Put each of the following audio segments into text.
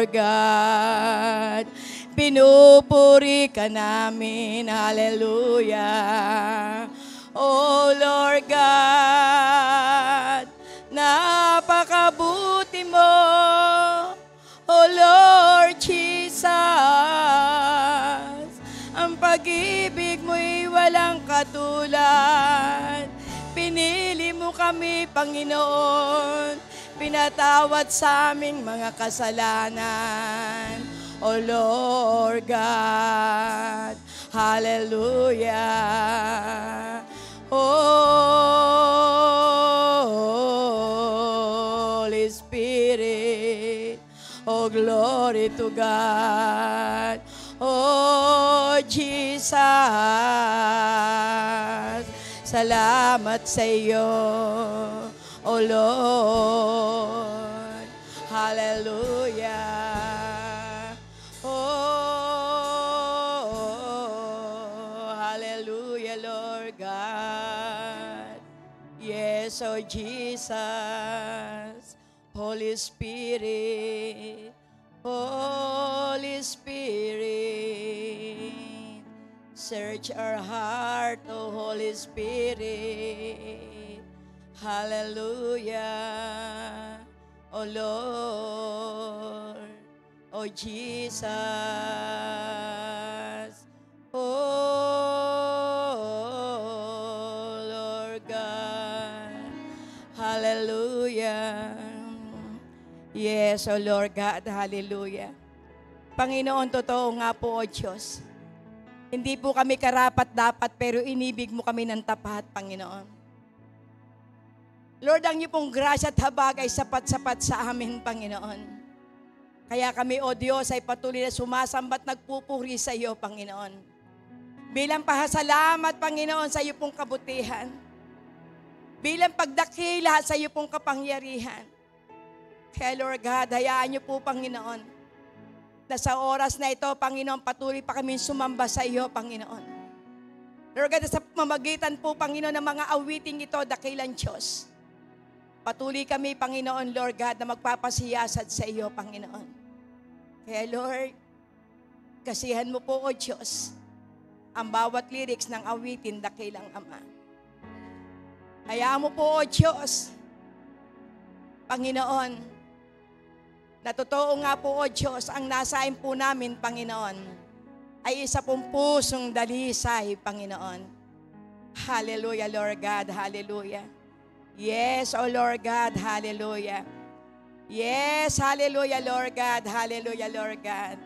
Lord God. Pinupuri ka namin, hallelujah. Oh Lord God, napakabuti mo, oh Lord Jesus. Ang pag-ibig mo'y walang katulad. Pinili mo kami, Panginoon. Pinatawad sa aming mga kasalanan. O Lord God, hallelujah. Holy Spirit, oh glory to God. Oh Jesus, salamat sa iyo, oh Lord. Hallelujah. Hallelujah, Lord God. Yes, oh Jesus. Holy Spirit. Holy Spirit. Search our heart, oh Holy Spirit. Hallelujah. Oh Lord. Oh Jesus. Oh Lord God. Hallelujah. Yes, oh Lord God. Hallelujah. Panginoon, totoo nga po, O Diyos. Hindi po kami karapat-dapat, pero inibig mo kami ng tapat, Panginoon. Lord, ang iyo pong grasya at habag ay sapat-sapat sa amin, Panginoon. Kaya kami, O Diyos, ay patuloy na sumasamba at nagpupuri sa iyo, Panginoon. Bilang pasasalamat, Panginoon, sa iyo pong kabutihan. Bilang pagdakila sa iyo pong kapangyarihan. Kaya, Lord God, hayaan niyo po, Panginoon, na sa oras na ito, Panginoon, patuloy pa kami sumamba sa iyo, Panginoon. Lord God, sa mamagitan po, Panginoon, ng mga awiting ito, dakilang Diyos. Patuloy kami, Panginoon, Lord God, na magpapasiyasat sa iyo, Panginoon. Kaya, Lord, kasihan mo po, O Diyos, ang bawat lyrics ng awitin, dakilang Ama. Hayaan mo po, O Diyos, Panginoon, na totoo nga po, O Diyos, ang nasain po namin, Panginoon, ay isa pong pusong dalisay, Panginoon. Hallelujah, Lord God. Hallelujah. Yes, O Lord God. Hallelujah. Yes, hallelujah, Lord God. Hallelujah, Lord God.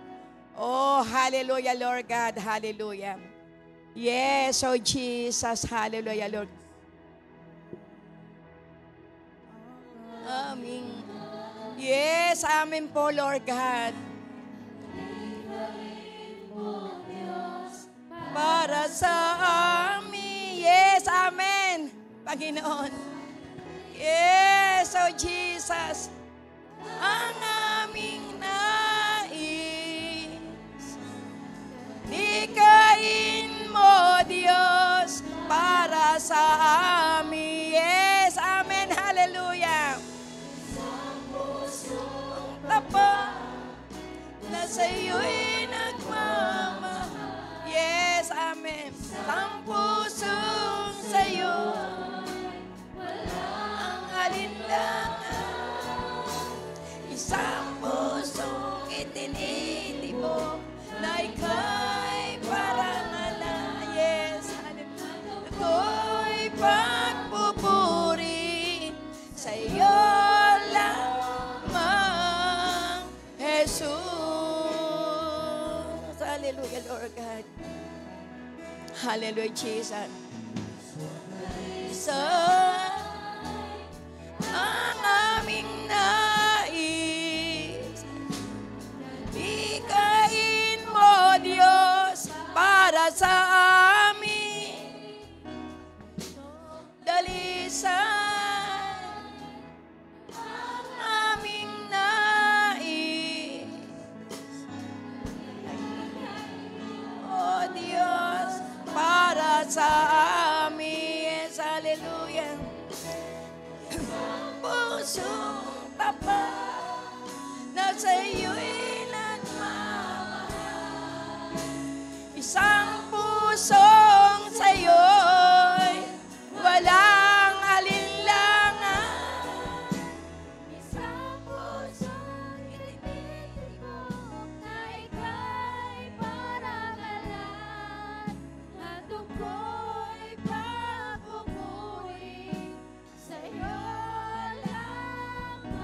Oh, hallelujah, Lord God. Hallelujah. Yes, O Jesus. Hallelujah, Lord. Amen. Yes, amen po, Lord God. Para sa amin. Yes, amen. Panginoon. Yes, oh Jesus. Ang aming nais. Nikain mo, Diyos, para sa amin. Yes, amen. Hallelujah. Na sa'yo'y nagmamahal. Yes, amen. Ang pusong sa'yo, walang alinlangan. Isang pusong itinitibo na ika'y parangalan. Yes, hallelujah. Ako'y pagpupuri sa'yo lamang, Jesus. Hallelujah, Lord God. Hallelujah, Jesus. So, ang aming nais, ikain mo, Diyos, para sa amin. Dalisan. Sa amin, yes, hallelujah. Pusong tapat na sa iyo'y Isang pusong sa'yo'y walang alinlangan. Isang pusong itinitibok na ika'y parangalan. At ako'y papupuri sa'yo lamang,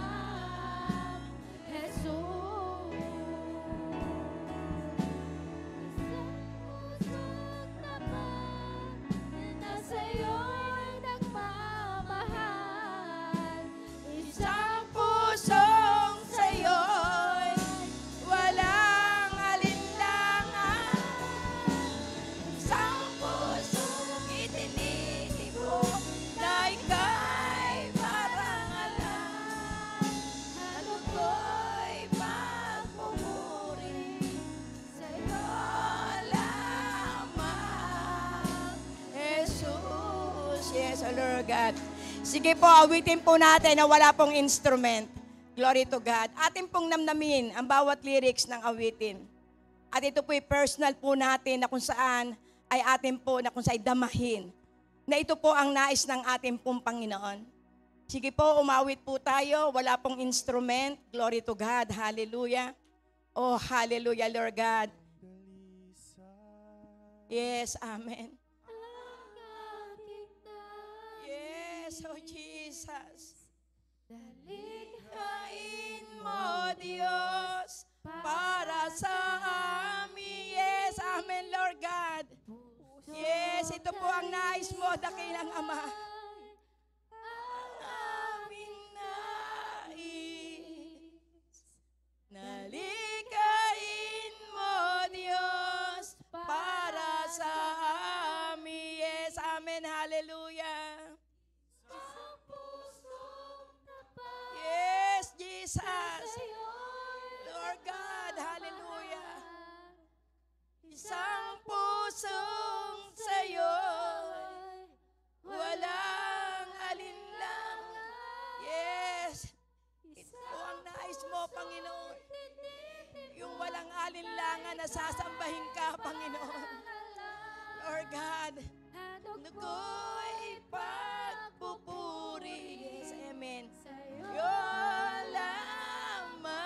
Jesus. Isang pusong tapat na sa'yo'y nagmamahal. Isang pusong sa'yo'y walang alinlangan. Isang pusong itinitibok na ika'y parangalan. At ako'y papupuri sa'yo lamang, Jesus. Yes, O Lord God. Sige po, awitin po natin na wala pong instrument. Glory to God. Atin pong namnamin ang bawat lyrics ng awitin. At ito po'y personal po natin na kung saan ay atin po na kung saan damahin. Na ito po ang nais ng ating pong Panginoon. Sige po, umawit po tayo. Wala pong instrument. Glory to God. Hallelujah. Oh, hallelujah, Lord God. Yes, amen. Yes, oh Jesus. Dalikhain mo, Diyos, para sa amin. Yes, amen, Lord God. Yes, ito po ang nais mo, dakilang Ama. Ang aming nais. Nalikhain mo, Diyos, para sa amin. Yes, amen, hallelujah. Isang pusong tapat Yes, Jesus. sa'yo'y Lord God, hallelujah. nagmamahal. Isang pusong sa'yo'y walang alinlangan. Yes. Ito po ang nais mo, Panginoon. Yung walang alinlangan na sasambahin ka, Panginoon. Lord God, ako'y pagpupuri. Yes, amen. Yun lamang,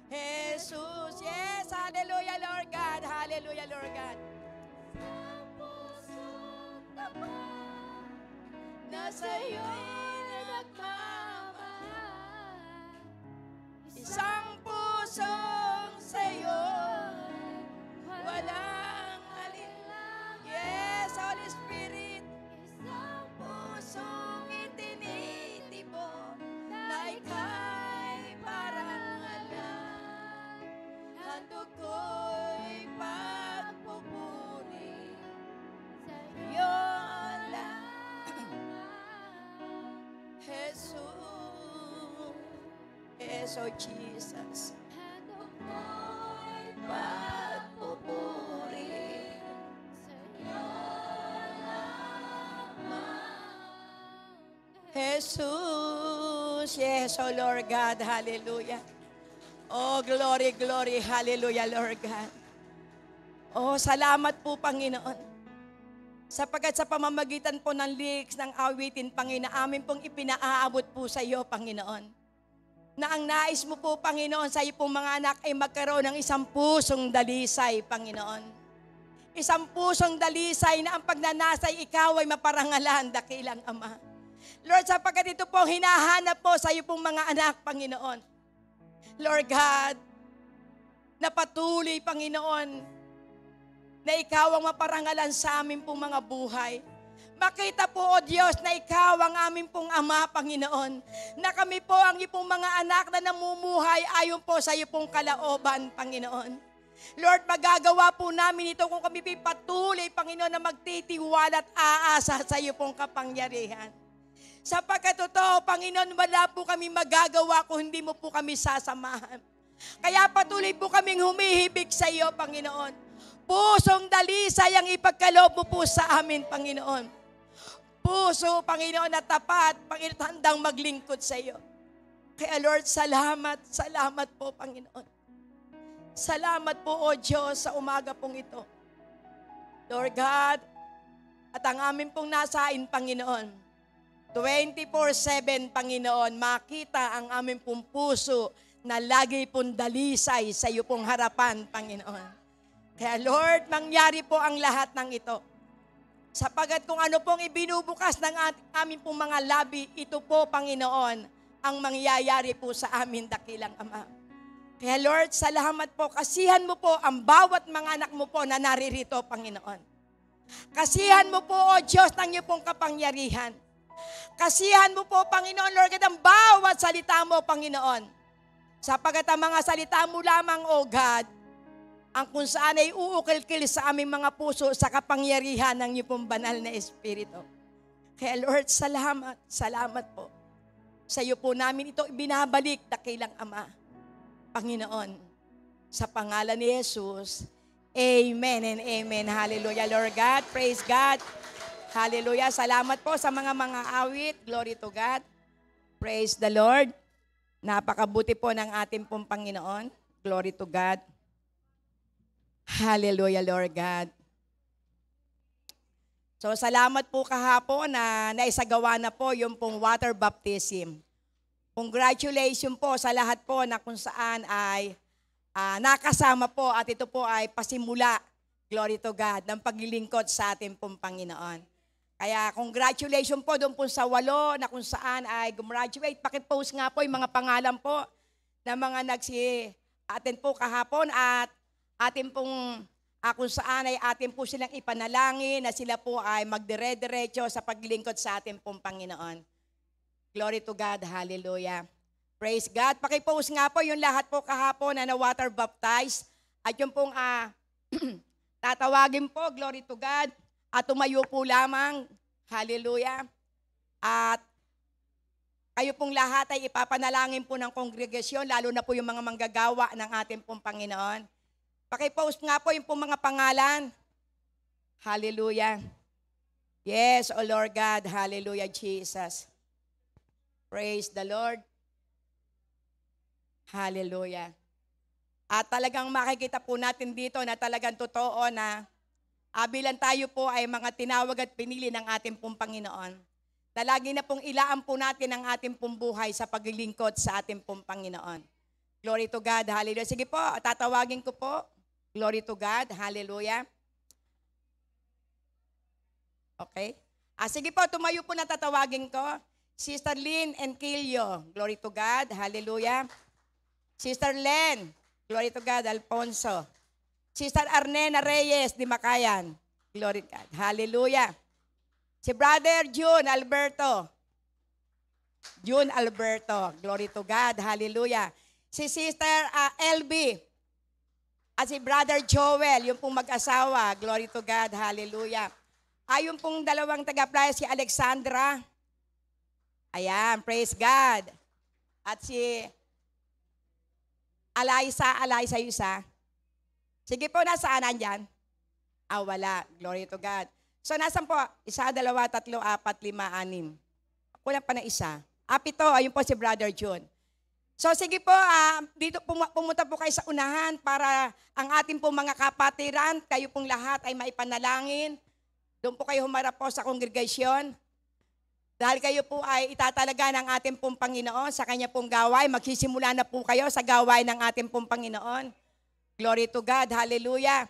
Jesus. Yes, hallelujah, Lord God. Hallelujah, Lord God. Na sa'yo'y nagmamahal. Isang pusong sa'yo'y walang alinlangan. Yes, Holy Spirit. Isang pusong itinitibok na ika'y parangalan. At ako'y pagpupuri sa'yo lamang, Jesus. Yes, oh Jesus. At ako'y pagpupuri sa'yo lamang, Jesus. Yes, oh Lord God. Hallelujah. Oh, glory, glory. Hallelujah, Lord God. Oh, salamat po, Panginoon. Sapagkat sa pamamagitan po ng lyrics ng awitin, Panginoon, amin pong ipinaaabot po sa iyo, Panginoon. Na ang nais mo po, Panginoon, sa iyo pong mga anak ay magkaroon ng isang pusong dalisay, Panginoon. Isang pusong dalisay na ang pagnanasay ikaw ay maparangalan, dakilang Ama. Lord, sapagkat ito po hinahanap po sa iyo pong mga anak, Panginoon. Lord God, na patuloy, Panginoon, na ikaw ang maparangalan sa amin pong mga buhay. Makita po, O Diyos, na ikaw ang amin pong Ama, Panginoon. Na kami po ang iyong mga anak na namumuhay ayon po sa iyo pong kalaoban, Panginoon. Lord, magagawa po namin ito kung kami patuloy, Panginoon, na magtitiwala at aasa sa iyo pong kapangyarihan. Sapagkat totoo, Panginoon, wala po kami magagawa kung hindi mo po kami sasamahan. Kaya patuloy po kaming humihibig sa iyo, Panginoon. Pusong dalisay ang ipagkaloob mo po sa amin, Panginoon. Puso, Panginoon, na tapat, Panginoon, handang maglingkod sa iyo. Kaya Lord, salamat, salamat po, Panginoon. Salamat po, O Diyos, sa umaga pong ito. Lord God, at ang amin pong nasain, Panginoon, 24/7, Panginoon, makita ang aming pong puso na lagi pong dalisay sa iyo pong harapan, Panginoon. Kaya Lord, mangyari po ang lahat ng ito. Sapagat kung ano pong ibinubukas ng aming pong mga labi, ito po, Panginoon, ang mangyayari po sa amin, dakilang Ama. Kaya Lord, salamat po. Kasihan mo po ang bawat mga anak mo po na naririto, Panginoon. Kasihan mo po, O Diyos, ng iyong pong kapangyarihan. Kasihan mo po, Panginoon, Lord, ang bawat salita mo, Panginoon. Sapagat ang mga salita mo lamang, O God, ang kung saan ay uukil-kil sa aming mga puso sa kapangyarihan ng iyong pong banal na Espiritu. Kaya Lord, salamat, salamat po. Sa iyo po namin ito ibinabalik, dakilang Ama. Panginoon, sa pangalan ni Jesus, amen and amen. Hallelujah, Lord God. Praise God. Hallelujah. Salamat po sa mga awit. Glory to God. Praise the Lord. Napakabuti po ng ating pong Panginoon. Glory to God. Hallelujah, Lord God. So, salamat po kahapon na naisagawa na po yung pong water baptism. Congratulations po sa lahat po na kung saan ay nakasama po at ito po ay pasimula, glory to God, ng paglilingkod sa ating pong Panginoon. Kaya congratulations po doon po sa 8 na kung saan ay gumraduate. Pakipost nga po yung mga pangalan po ng mga nagsi-attend po kahapon at atin pong kung saan ay atin po silang ipanalangin na sila po ay magdire-diretso sa paglilingkod sa ating pong Panginoon. Glory to God. Hallelujah. Praise God. Pakipost nga po yung lahat po kahapon na water baptized. At yung pong tatawagin po, glory to God. At tumayo po lamang. Hallelujah. At kayo pong lahat ay ipapanalangin po ng kongregasyon, lalo na po yung mga manggagawa ng ating pong Panginoon. Pakipost nga po yung pong mga pangalan. Hallelujah. Yes, O Lord God. Hallelujah, Jesus. Praise the Lord. Hallelujah. At talagang makikita po natin dito na talagang totoo na bilang tayo po ay mga tinawag at pinili ng ating pong Panginoon. Na lagi na pong ilaan po natin ang ating pong buhay sa paglilingkod sa ating pong Panginoon. Glory to God. Hallelujah. Sige po, tatawagin ko po. Glory to God. Hallelujah. Okay. Sige po, tumayo po na tatawagin ko. Sister Lynn Enkilio, glory to God, hallelujah. Sister Len, glory to God, Alfonso. Sister Arnena Reyes, di Makayan, glory to God, hallelujah. Si Brother June Alberto, glory to God, hallelujah. Si Sister LB, at si Brother Joel, yung pong mag-asawa, glory to God, hallelujah. Yung pong dalawang taga-playa, si Alexandra, ayan, praise God. At si Alaysa Yusa. Sige po, nasaan nandyan? Wala. Glory to God. So, nasan po? 1, 2, 3, 4, 5, 6. Kulang pa na isa. 7, ayun po si Brother John. So, sige po, dito pumunta po kayo sa unahan para ang ating po mga kapatiran, kayo pong lahat ay maipanalangin. Doon po kayo humarap po sa kongregasyon. Dahil kayo po ay itatalaga ng ating pong Panginoon sa kanya pong gawain. Magsisimula na po kayo sa gawain ng ating pong Panginoon. Glory to God. Hallelujah.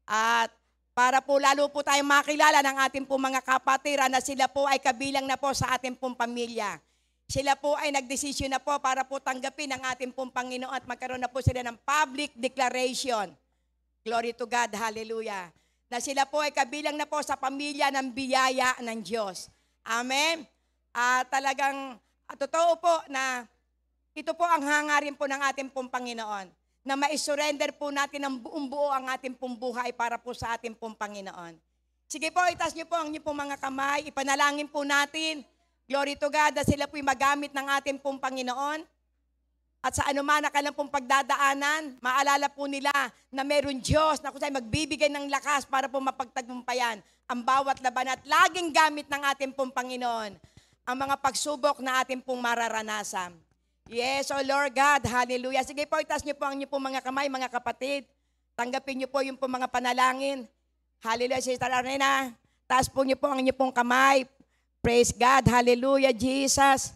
At para po lalo po tayong makilala ng ating pong mga kapatiran na sila po ay kabilang na po sa ating pong pamilya. Sila po ay nagdesisyon na po para po tanggapin ang ating pong Panginoon at magkaroon na po sila ng public declaration. Glory to God. Hallelujah. Na sila po ay kabilang na po sa pamilya ng biyaya ng Diyos. Amen. Talagang totoo po na ito po ang hangarin po ng ating pong Panginoon. Na ma-surrender po natin ng buong buo ang ating pong buhay para po sa ating pong Panginoon. Sige po, itaas niyo po ang inyong pong mga kamay. Ipanalangin po natin. Glory to God na sila po'y magamit ng ating pong Panginoon. At sa anuman na kanilang pong pagdadaanan, maalala po nila na meron Diyos na kung saan magbibigay ng lakas para po mapagtagumpayan ang bawat laban at laging gamit ng ating pong Panginoon ang mga pagsubok na ating pong mararanasan. Yes, oh Lord God, hallelujah. Sige po, itaas niyo po ang inyong po mga kamay, mga kapatid. Tanggapin niyo po yung po mga panalangin. Hallelujah, Sister Arnena. Taas po niyo po ang inyong pong kamay. Praise God, hallelujah, Jesus.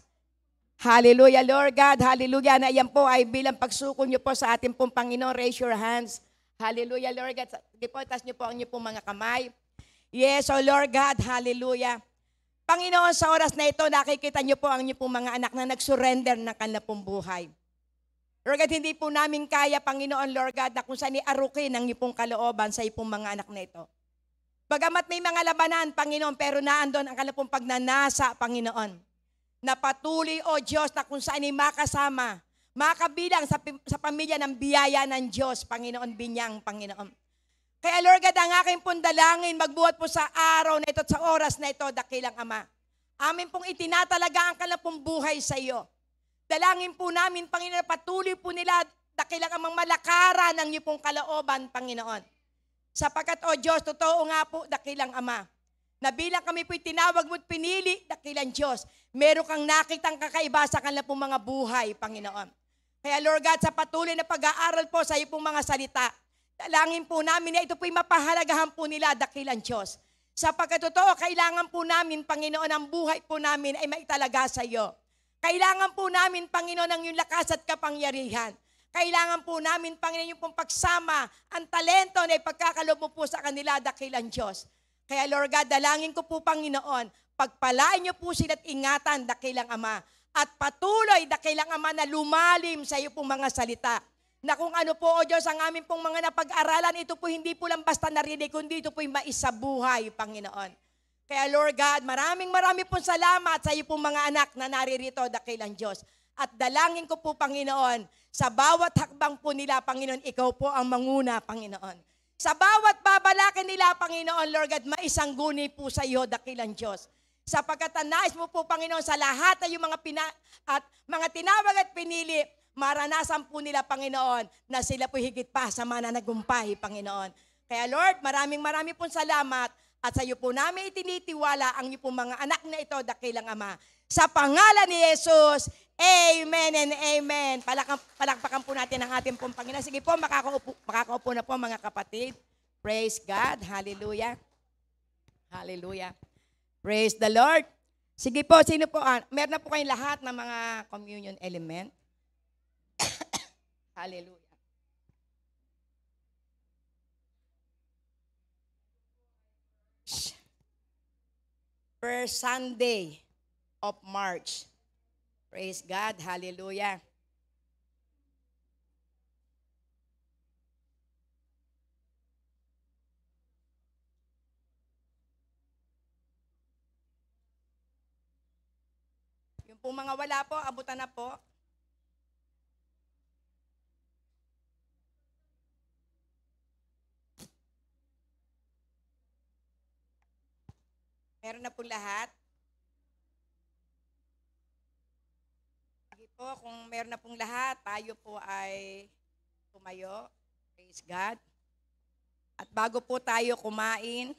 Hallelujah, Lord God, hallelujah. Na yan po ay bilang pagsuko niyo po sa ating pong Panginoon. Raise your hands. Hallelujah, Lord God. Sige po, itaas niyo po ang inyong pong mga kamay. Yes, oh Lord God, hallelujah. Panginoon, sa oras na ito, nakikita niyo po ang inyong pong mga anak na nag-surrender ng kanilang pong buhay. Lord God, hindi po namin kaya, Panginoon, Lord God, na kung saan iarukin ang inyong pong kalooban sa iyong pong mga anak na ito. Bagamat may mga labanan, Panginoon, pero naandun ang kanilang pong pagnanasa, Panginoon. Na patuloy, O Diyos, na kung saan ay makasama, makabilang sa pamilya ng biyaya ng Diyos, Panginoon, binyang, Panginoon. Kaya Lord God, ang aking pong dalangin, magbuhat po sa araw na ito at sa oras na ito, dakilang Ama. Amin pong itinatalaga ang kanilang pong buhay sa iyo. Dalangin po namin, Panginoon, patuloy po nila, dakilang Amang malakaran ng iyong pong kalooban, Panginoon. Sapagkat, O Diyos, totoo nga po, dakilang Ama, na bilang kami po'y tinawag mo't pinili, dakilang Diyos, meron kang nakitang kakaiba sa kanilang pong mga buhay, Panginoon. Kaya Lord God, sa patuloy na pag-aaral po sa iyo pong mga salita, dalangin po namin na ito po'y mapahalagahan po nila, dakilang Diyos. Sapagkat totoo, kailangan po namin, Panginoon, ang buhay po namin ay maitalaga sa iyo. Kailangan po namin, Panginoon, ang iyong lakas at kapangyarihan. Kailangan po namin, Panginoon, yung pong pagsama, ang talento na ipagkakalob mo po sa kanila, dakilang Diyos. Kaya Lord God, dalangin ko po, Panginoon, pagpalain niyo po sila at ingatan, dakilang Ama. At patuloy, dakilang Ama, na lumalim sa iyo pong mga salita. Na kung ano po, O Diyos, ang aming pong mga napag-aralan, ito po hindi po lang basta narinig, kundi ito po yung maisabuhay, Panginoon. Kaya Lord God, maraming pong salamat sa iyo pong mga anak na naririto, dakilang Diyos. At dalangin ko po, Panginoon, sa bawat hakbang po nila, Panginoon, ikaw po ang manguna, Panginoon. Sa bawat babalakin nila, Panginoon, Lord God, maisangguni po sa iyo, dakilang Diyos. Sapagkat nais mo po, Panginoon, sa lahat ay yung mga tinawag at pinili, maranasan po nila, Panginoon, na sila po higit pa sa mananagumpay, Panginoon. Kaya Lord, maraming pong salamat at sa iyo po namin itinitiwala ang iyo pong mga anak na ito, dakilang Ama. Sa pangalan ni Jesus, amen and amen. Palakpakan po natin ang ating pong Panginoon. Sige po, makakaupo na po mga kapatid. Praise God. Hallelujah. Hallelujah. Praise the Lord. Sige po, sino po? Meron na po kayong lahat ng mga communion element. Hallelujah. First Sunday of March. Praise God. Hallelujah. Yung po mga wala po, abutan na po. Meron na po lahat. Sige po, kung meron na pong lahat, tayo po ay tumayo. Praise God. At bago po tayo kumain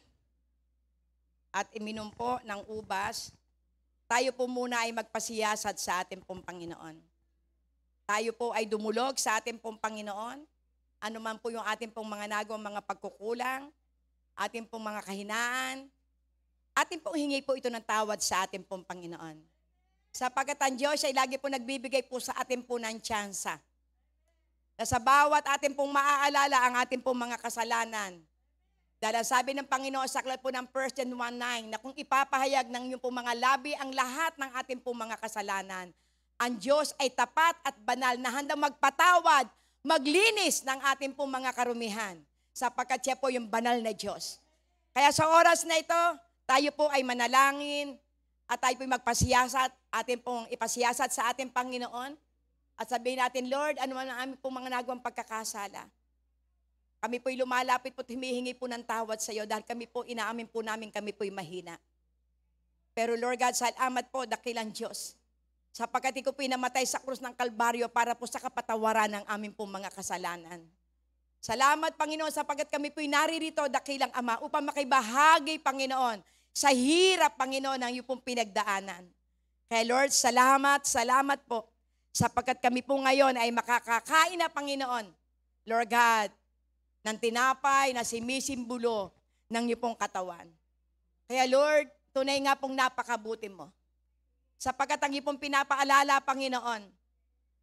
at iminom po ng ubas, tayo po muna ay magpasiyasat sa ating pong Panginoon. Tayo po ay dumulog sa ating pong Panginoon. Ano man po yung ating pong mga nagawang mga pagkukulang, ating pong mga kahinaan, ating pong hingi po ito ng tawad sa ating pong Panginoon. Sapagkat ang Diyos ay lagi po nagbibigay po sa ating po ng tsansa. Na sa bawat ating pong maaalala ang ating pong mga kasalanan. Dahil sabi ng Panginoon sa aklat po ng 1 John 1:9 na kung ipapahayag ng iyong pong mga labi ang lahat ng ating pong mga kasalanan, ang Diyos ay tapat at banal na handang magpatawad, maglinis ng ating pong mga karumihan. Sapagkat siya po yung banal na Diyos. Kaya sa oras na ito, tayo po ay manalangin at tayo po ay magpasiyasat, atin pong ipasiyasat sa ating Panginoon at sabihin natin, Lord, ano man ang aming pong mga nagawang pagkakasala. Kami po ay lumalapit po at humihingi po ng tawad sa iyo dahil kami po, inaamin po namin kami po ay mahina. Pero Lord God, salamat po, dakilang Diyos. Sapagkat ikaw po ay namatay sa krus ng Kalbaryo para po sa kapatawaran ng aming pong mga kasalanan. Salamat, Panginoon, sapagkat kami po'y naririto, dakilang Ama, upang makibahagi, Panginoon, sa hirap, Panginoon, ng iyong pong pinagdaanan. Kaya Lord, salamat po sapagkat kami po ngayon ay makakakain na, Panginoon, Lord God, ng tinapay na sumisimbolo ng iyong pong katawan. Kaya Lord, tunay nga pong napakabuti mo. Sapagkat ang iyong pong pinapaalala, Panginoon,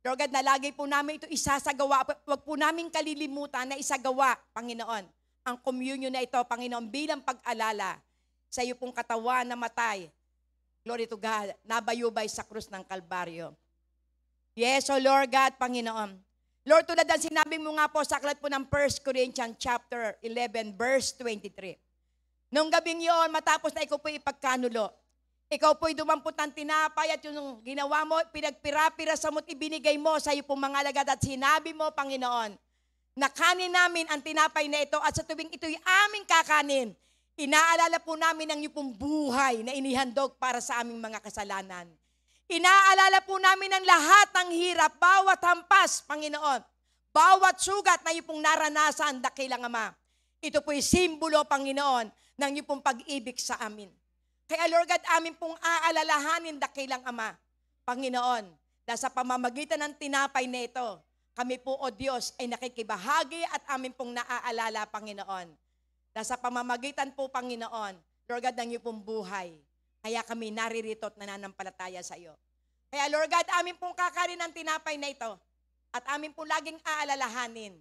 Lord God, na lagi po namin ito isasagawa. Huwag po namin kalilimutan na isagawa, Panginoon, ang communion na ito, Panginoon, bilang pag-alala sa iyo pong katawan na matay. Glory to God, nabayubay sa krus ng Kalbaryo. Yes, O Lord God, Panginoon. Lord, tulad ang sinabi mo nga po sa aklat po ng 1 Corinthians chapter 11, verse 23. Nung gabing yun, matapos na ikaw po ipagkanulo, ikaw po'y dumampot ng tinapay at yung ginawa mo, pinagpira-pira sa mo't ibinigay mo sa iyo pong mga alagad at sinabi mo, Panginoon, na kanin namin ang tinapay na ito at sa tuwing ito'y aming kakanin, inaalala po namin ang iyong pong buhay na inihandog para sa aming mga kasalanan. Inaalala po namin ang lahat ng hirap, bawat hampas, Panginoon, bawat sugat na iyong pong naranasan, dakilang Ama. Ito po'y simbolo, Panginoon, ng iyong pong pag-ibig sa amin. Kaya Lord God, amin pong aalalahanin, dakilang Ama, Panginoon, na sa pamamagitan ng tinapay na ito, kami po, O Diyos, ay nakikibahagi at amin pong naaalala, Panginoon, na sa pamamagitan po, Panginoon, Lord God, ng iyong pong buhay, kaya kami naririto at nananampalataya sa iyo. Kaya Lord God, amin pong kakarin ng tinapay na ito at amin pong laging aalalahanin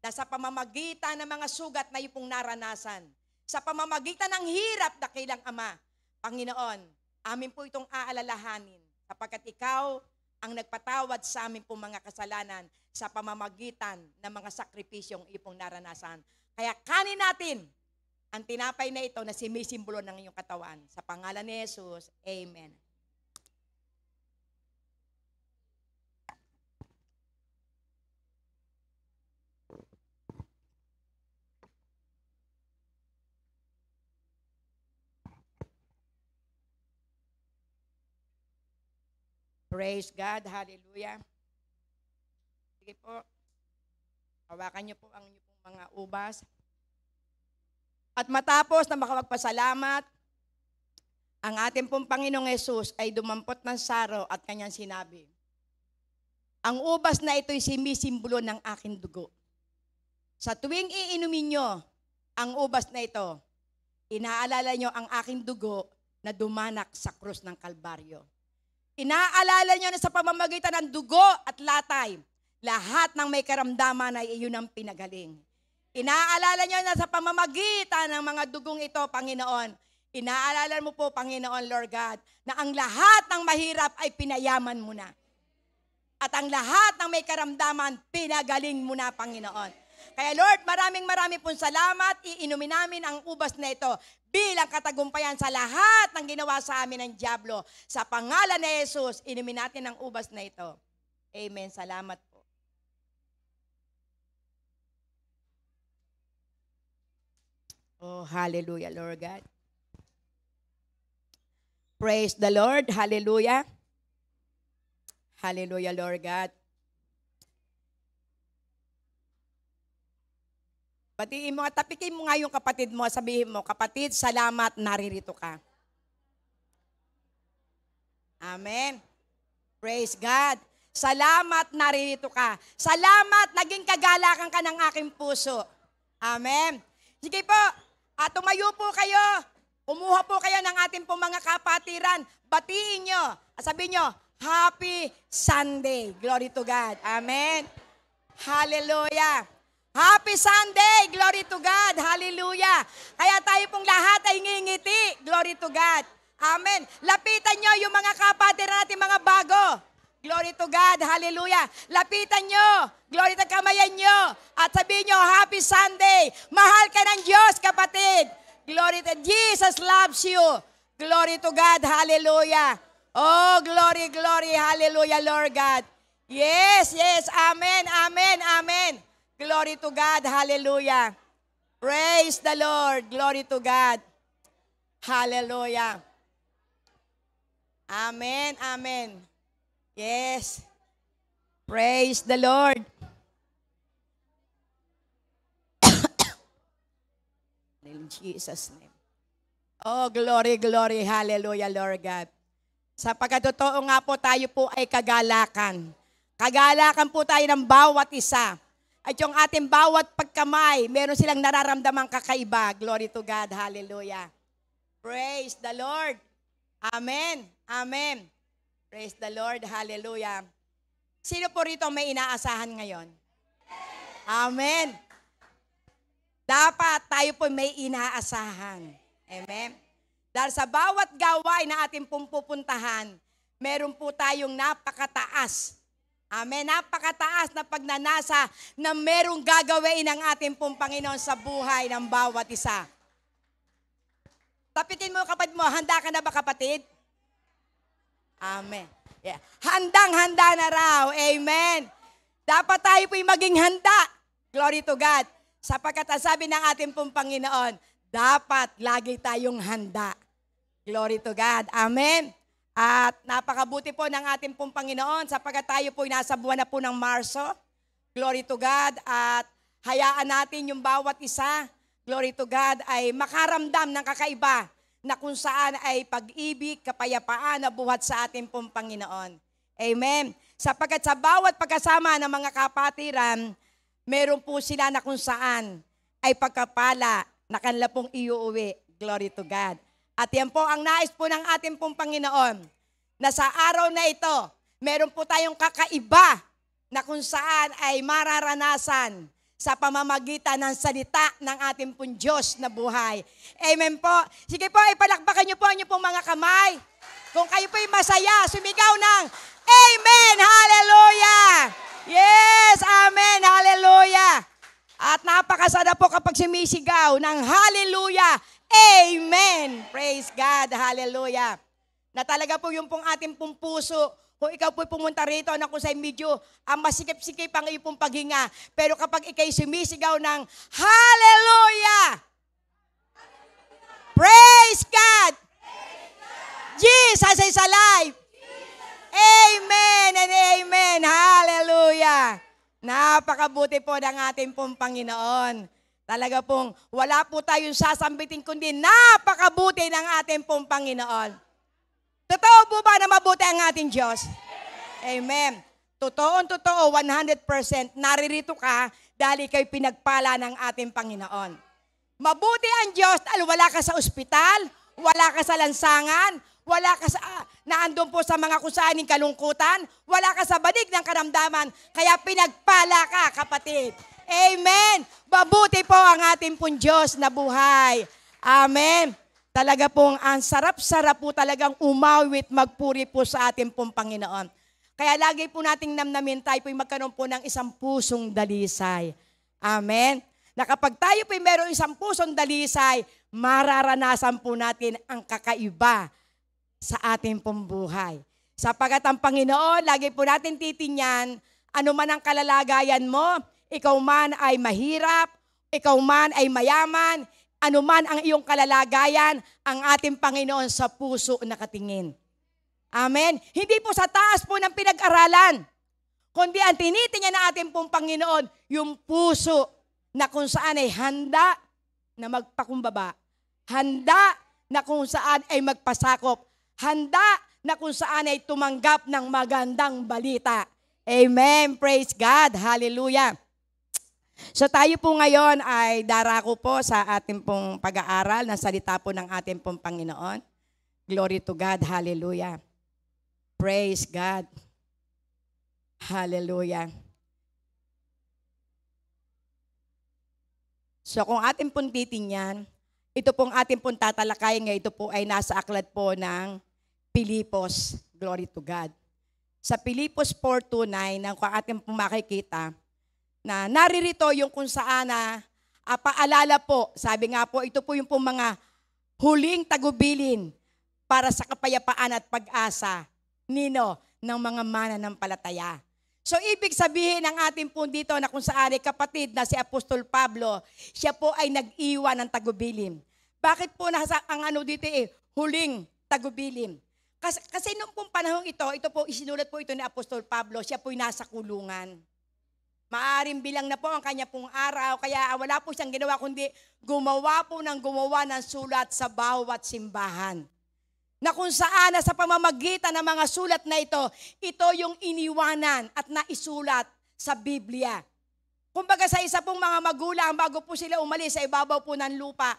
na sa pamamagitan ng mga sugat na iyong pong naranasan, sa pamamagitan ng hirap, dakilang Ama, Panginoon, amin po itong aalalahanin sapagkat ikaw ang nagpatawad sa amin po mga kasalanan sa pamamagitan ng mga sakripisyong ipong naranasan. Kaya kanin natin ang tinapay na ito na sumisimbolo ng iyong katawan. Sa pangalan ni Jesus, Amen. Praise God. Hallelujah. Sige po. Hawakan niyo po ang inyong pong mga ubas. At matapos na makapagpasalamat, ang ating pong Panginoong Yesus ay dumampot ng saro at kanyang sinabi, ang ubas na ito'y sumisimbolo ng aking dugo. Sa tuwing iinumin nyo ang ubas na ito, inaalala nyo ang aking dugo na dumanak sa krus ng Kalbaryo. Inaalala nyo na sa pamamagitan ng dugo at latay, lahat ng may karamdaman ay iyon ang pinagaling. Inaalala nyo na sa pamamagitan ng mga dugong ito, Panginoon, inaalala mo po, Panginoon, Lord God, na ang lahat ng mahirap ay pinayaman mo na. At ang lahat ng may karamdaman, pinagaling mo na, Panginoon. Kaya Lord, maraming pong salamat. Iinumin namin ang ubas na ito bilang katagumpayan sa lahat ng ginawa sa amin ng dyablo. Sa pangalan ni Jesus, inumin natin ang ubas na ito. Amen. Salamat po. Oh, hallelujah, Lord God. Praise the Lord. Hallelujah. Hallelujah, Lord God. Batiin mo, tapikin mo nga yung kapatid mo, sabihin mo, kapatid, salamat, naririto ka. Amen. Praise God. Salamat, naririto ka. Salamat, naging kagalakan ka ng aking puso. Amen. Sige po, tumayo po kayo. Kumuha po kayo ng ating pong mga kapatiran. Batiin nyo. Sabihin nyo, Happy Sunday. Glory to God. Amen. Hallelujah. Happy Sunday! Glory to God! Hallelujah! Kaya tayo pong lahat ay ngingiti. Glory to God! Amen! Lapitan nyo yung mga kapatid natin, mga bago. Glory to God! Hallelujah! Lapitan nyo! Glory to kamayan nyo! At sabihin nyo, Happy Sunday! Mahal ka ng Diyos, kapatid! Glory to Jesus loves you! Glory to God! Hallelujah! Oh, glory, glory! Hallelujah, Lord God! Yes, yes! Amen, amen, amen! Glory to God. Hallelujah. Praise the Lord. Glory to God. Hallelujah. Amen. Amen. Yes. Praise the Lord. In Jesus' name. Oh, glory, glory. Hallelujah, Lord God. Sa pagkatotoo nga po, tayo po ay kagalakan. Kagalakan po tayo ng bawat isa. At yung ating bawat pagkamay, meron silang nararamdamang kakaiba. Glory to God. Hallelujah. Praise the Lord. Amen. Amen. Praise the Lord. Hallelujah. Sino po rito may inaasahan ngayon? Amen. Dapat tayo po may inaasahan. Amen. Dahil sa bawat gawain na ating pong pupuntahan, meron po tayong napakataas. Amen. Napakataas na pagnanasa na merong gagawin ng ating pong Panginoon sa buhay ng bawat isa. Tapitin mo kapatid mo, handa ka na ba kapatid? Amen. Yeah. Handang-handa na raw. Amen. Dapat tayo po'y maging handa. Glory to God. Sapagkat ang sabi ng ating pong Panginoon, dapat lagi tayong handa. Glory to God. Amen. At napakabuti po ng ating pong Panginoon sapagkat tayo po'y nasa buwan na po ng Marso. Glory to God. At hayaan natin yung bawat isa, glory to God, ay makaramdam ng kakaiba na kung saan ay pag-ibig, kapayapaan na buhat sa ating pong Panginoon. Amen. Sapagkat sa bawat pagkasama ng mga kapatiran, meron po sila na kung saan ay pagkapala na kanila pong iuuwi. Glory to God. At yan po ang nais po ng ating pong Panginoon, na sa araw na ito, meron po tayong kakaiba na kung saan ay mararanasan sa pamamagitan ng salita ng ating pong Diyos na buhay. Amen po. Sige po, ipalakpakan niyo po ang inyong pong mga kamay. Kung kayo po'y masaya, sumigaw ng Amen! Hallelujah! Yes! Amen! Hallelujah! At napakasarap po kapag sumisigaw ng Hallelujah! Amen! Praise God! Hallelujah! Na talaga po yung pong ating pong puso, kung ikaw po'y pumunta rito na kung sa'y medyo masikip-sikip ang iyong pong paghinga. Pero kapag ikaw'y sumisigaw ng Hallelujah! Praise God! Jesus is alive! Amen and amen! Hallelujah! Napakabuti po ng ating pong Panginoon. Talaga pong wala po tayong sasambitin kundi napakabuti ng ating pong Panginoon. Totoo po ba na mabuti ang ating Diyos? Amen. Totoo, 100%. Naririto ka dahil ikaw'y pinagpala ng ating Panginoon. Mabuti ang Diyos dahil wala ka sa ospital, wala ka sa lansangan, wala ka sa, naandun po sa mga kusaning kalungkutan, wala ka sa banig ng karamdaman, kaya pinagpala ka, kapatid. Amen. Mabuti po ang ating pong Diyos na buhay. Amen. Talaga pong ang sarap-sarap po talagang umawit, magpuri po sa ating pong Panginoon. Kaya lagi po nating namnamin tayo po'y magkaroon po ng isang pusong dalisay. Amen. Na kapag tayo po'y meron isang pusong dalisay, mararanasan po natin ang kakaiba sa ating pong buhay. Sapagkat ang Panginoon, lagi po natin titingnan, ano man ang kalalagayan mo, ikaw man ay mahirap, ikaw man ay mayaman, ano man ang iyong kalalagayan, ang ating Panginoon sa puso nakatingin. Amen? Hindi po sa taas po ng pinag-aralan, kundi ang tinitingnan ng ating pong Panginoon, yung puso na kung saan ay handa na magpakumbaba, handa na kung saan ay magpasakop, handa na kung saan ay tumanggap ng magandang balita. Amen. Praise God. Hallelujah. So tayo po ngayon ay darako po sa ating pong pag-aaral ng salita po ng ating pong Panginoon. Glory to God. Hallelujah. Praise God. Hallelujah. So kung ating pong titingnan, ito pong ating pong tatalakayin ngayon, ito po ay nasa aklat po ng Pilipos. Glory to God. Sa Pilipos 4:29, ang ating pong makikita, na naririto yung kung saan na paalala po, sabi nga po, ito po yung pong mga huling tagubilin para sa kapayapaan at pag-asa nino ng mga mananampalataya. So ibig sabihin ng ating po dito na kung saan ay kapatid na si Apostol Pablo, siya po ay nag-iwan ng tagubilin. Bakit po nasa ang ano dito huling tagubilin? Kasi noong pong panahon ito po isinulat po ito ni Apostol Pablo, siya po'y nasa kulungan. Maaring bilang na po ang kanya pong araw, kaya wala po siyang ginawa kundi gumawa ng sulat sa bawat simbahan. na kung saan na sa pamamagitan ng mga sulat na ito yung iniwanan at naisulat sa Biblia. Kumbaga sa isa pong mga magulang, bago po sila umalis sa ibabaw po ng lupa,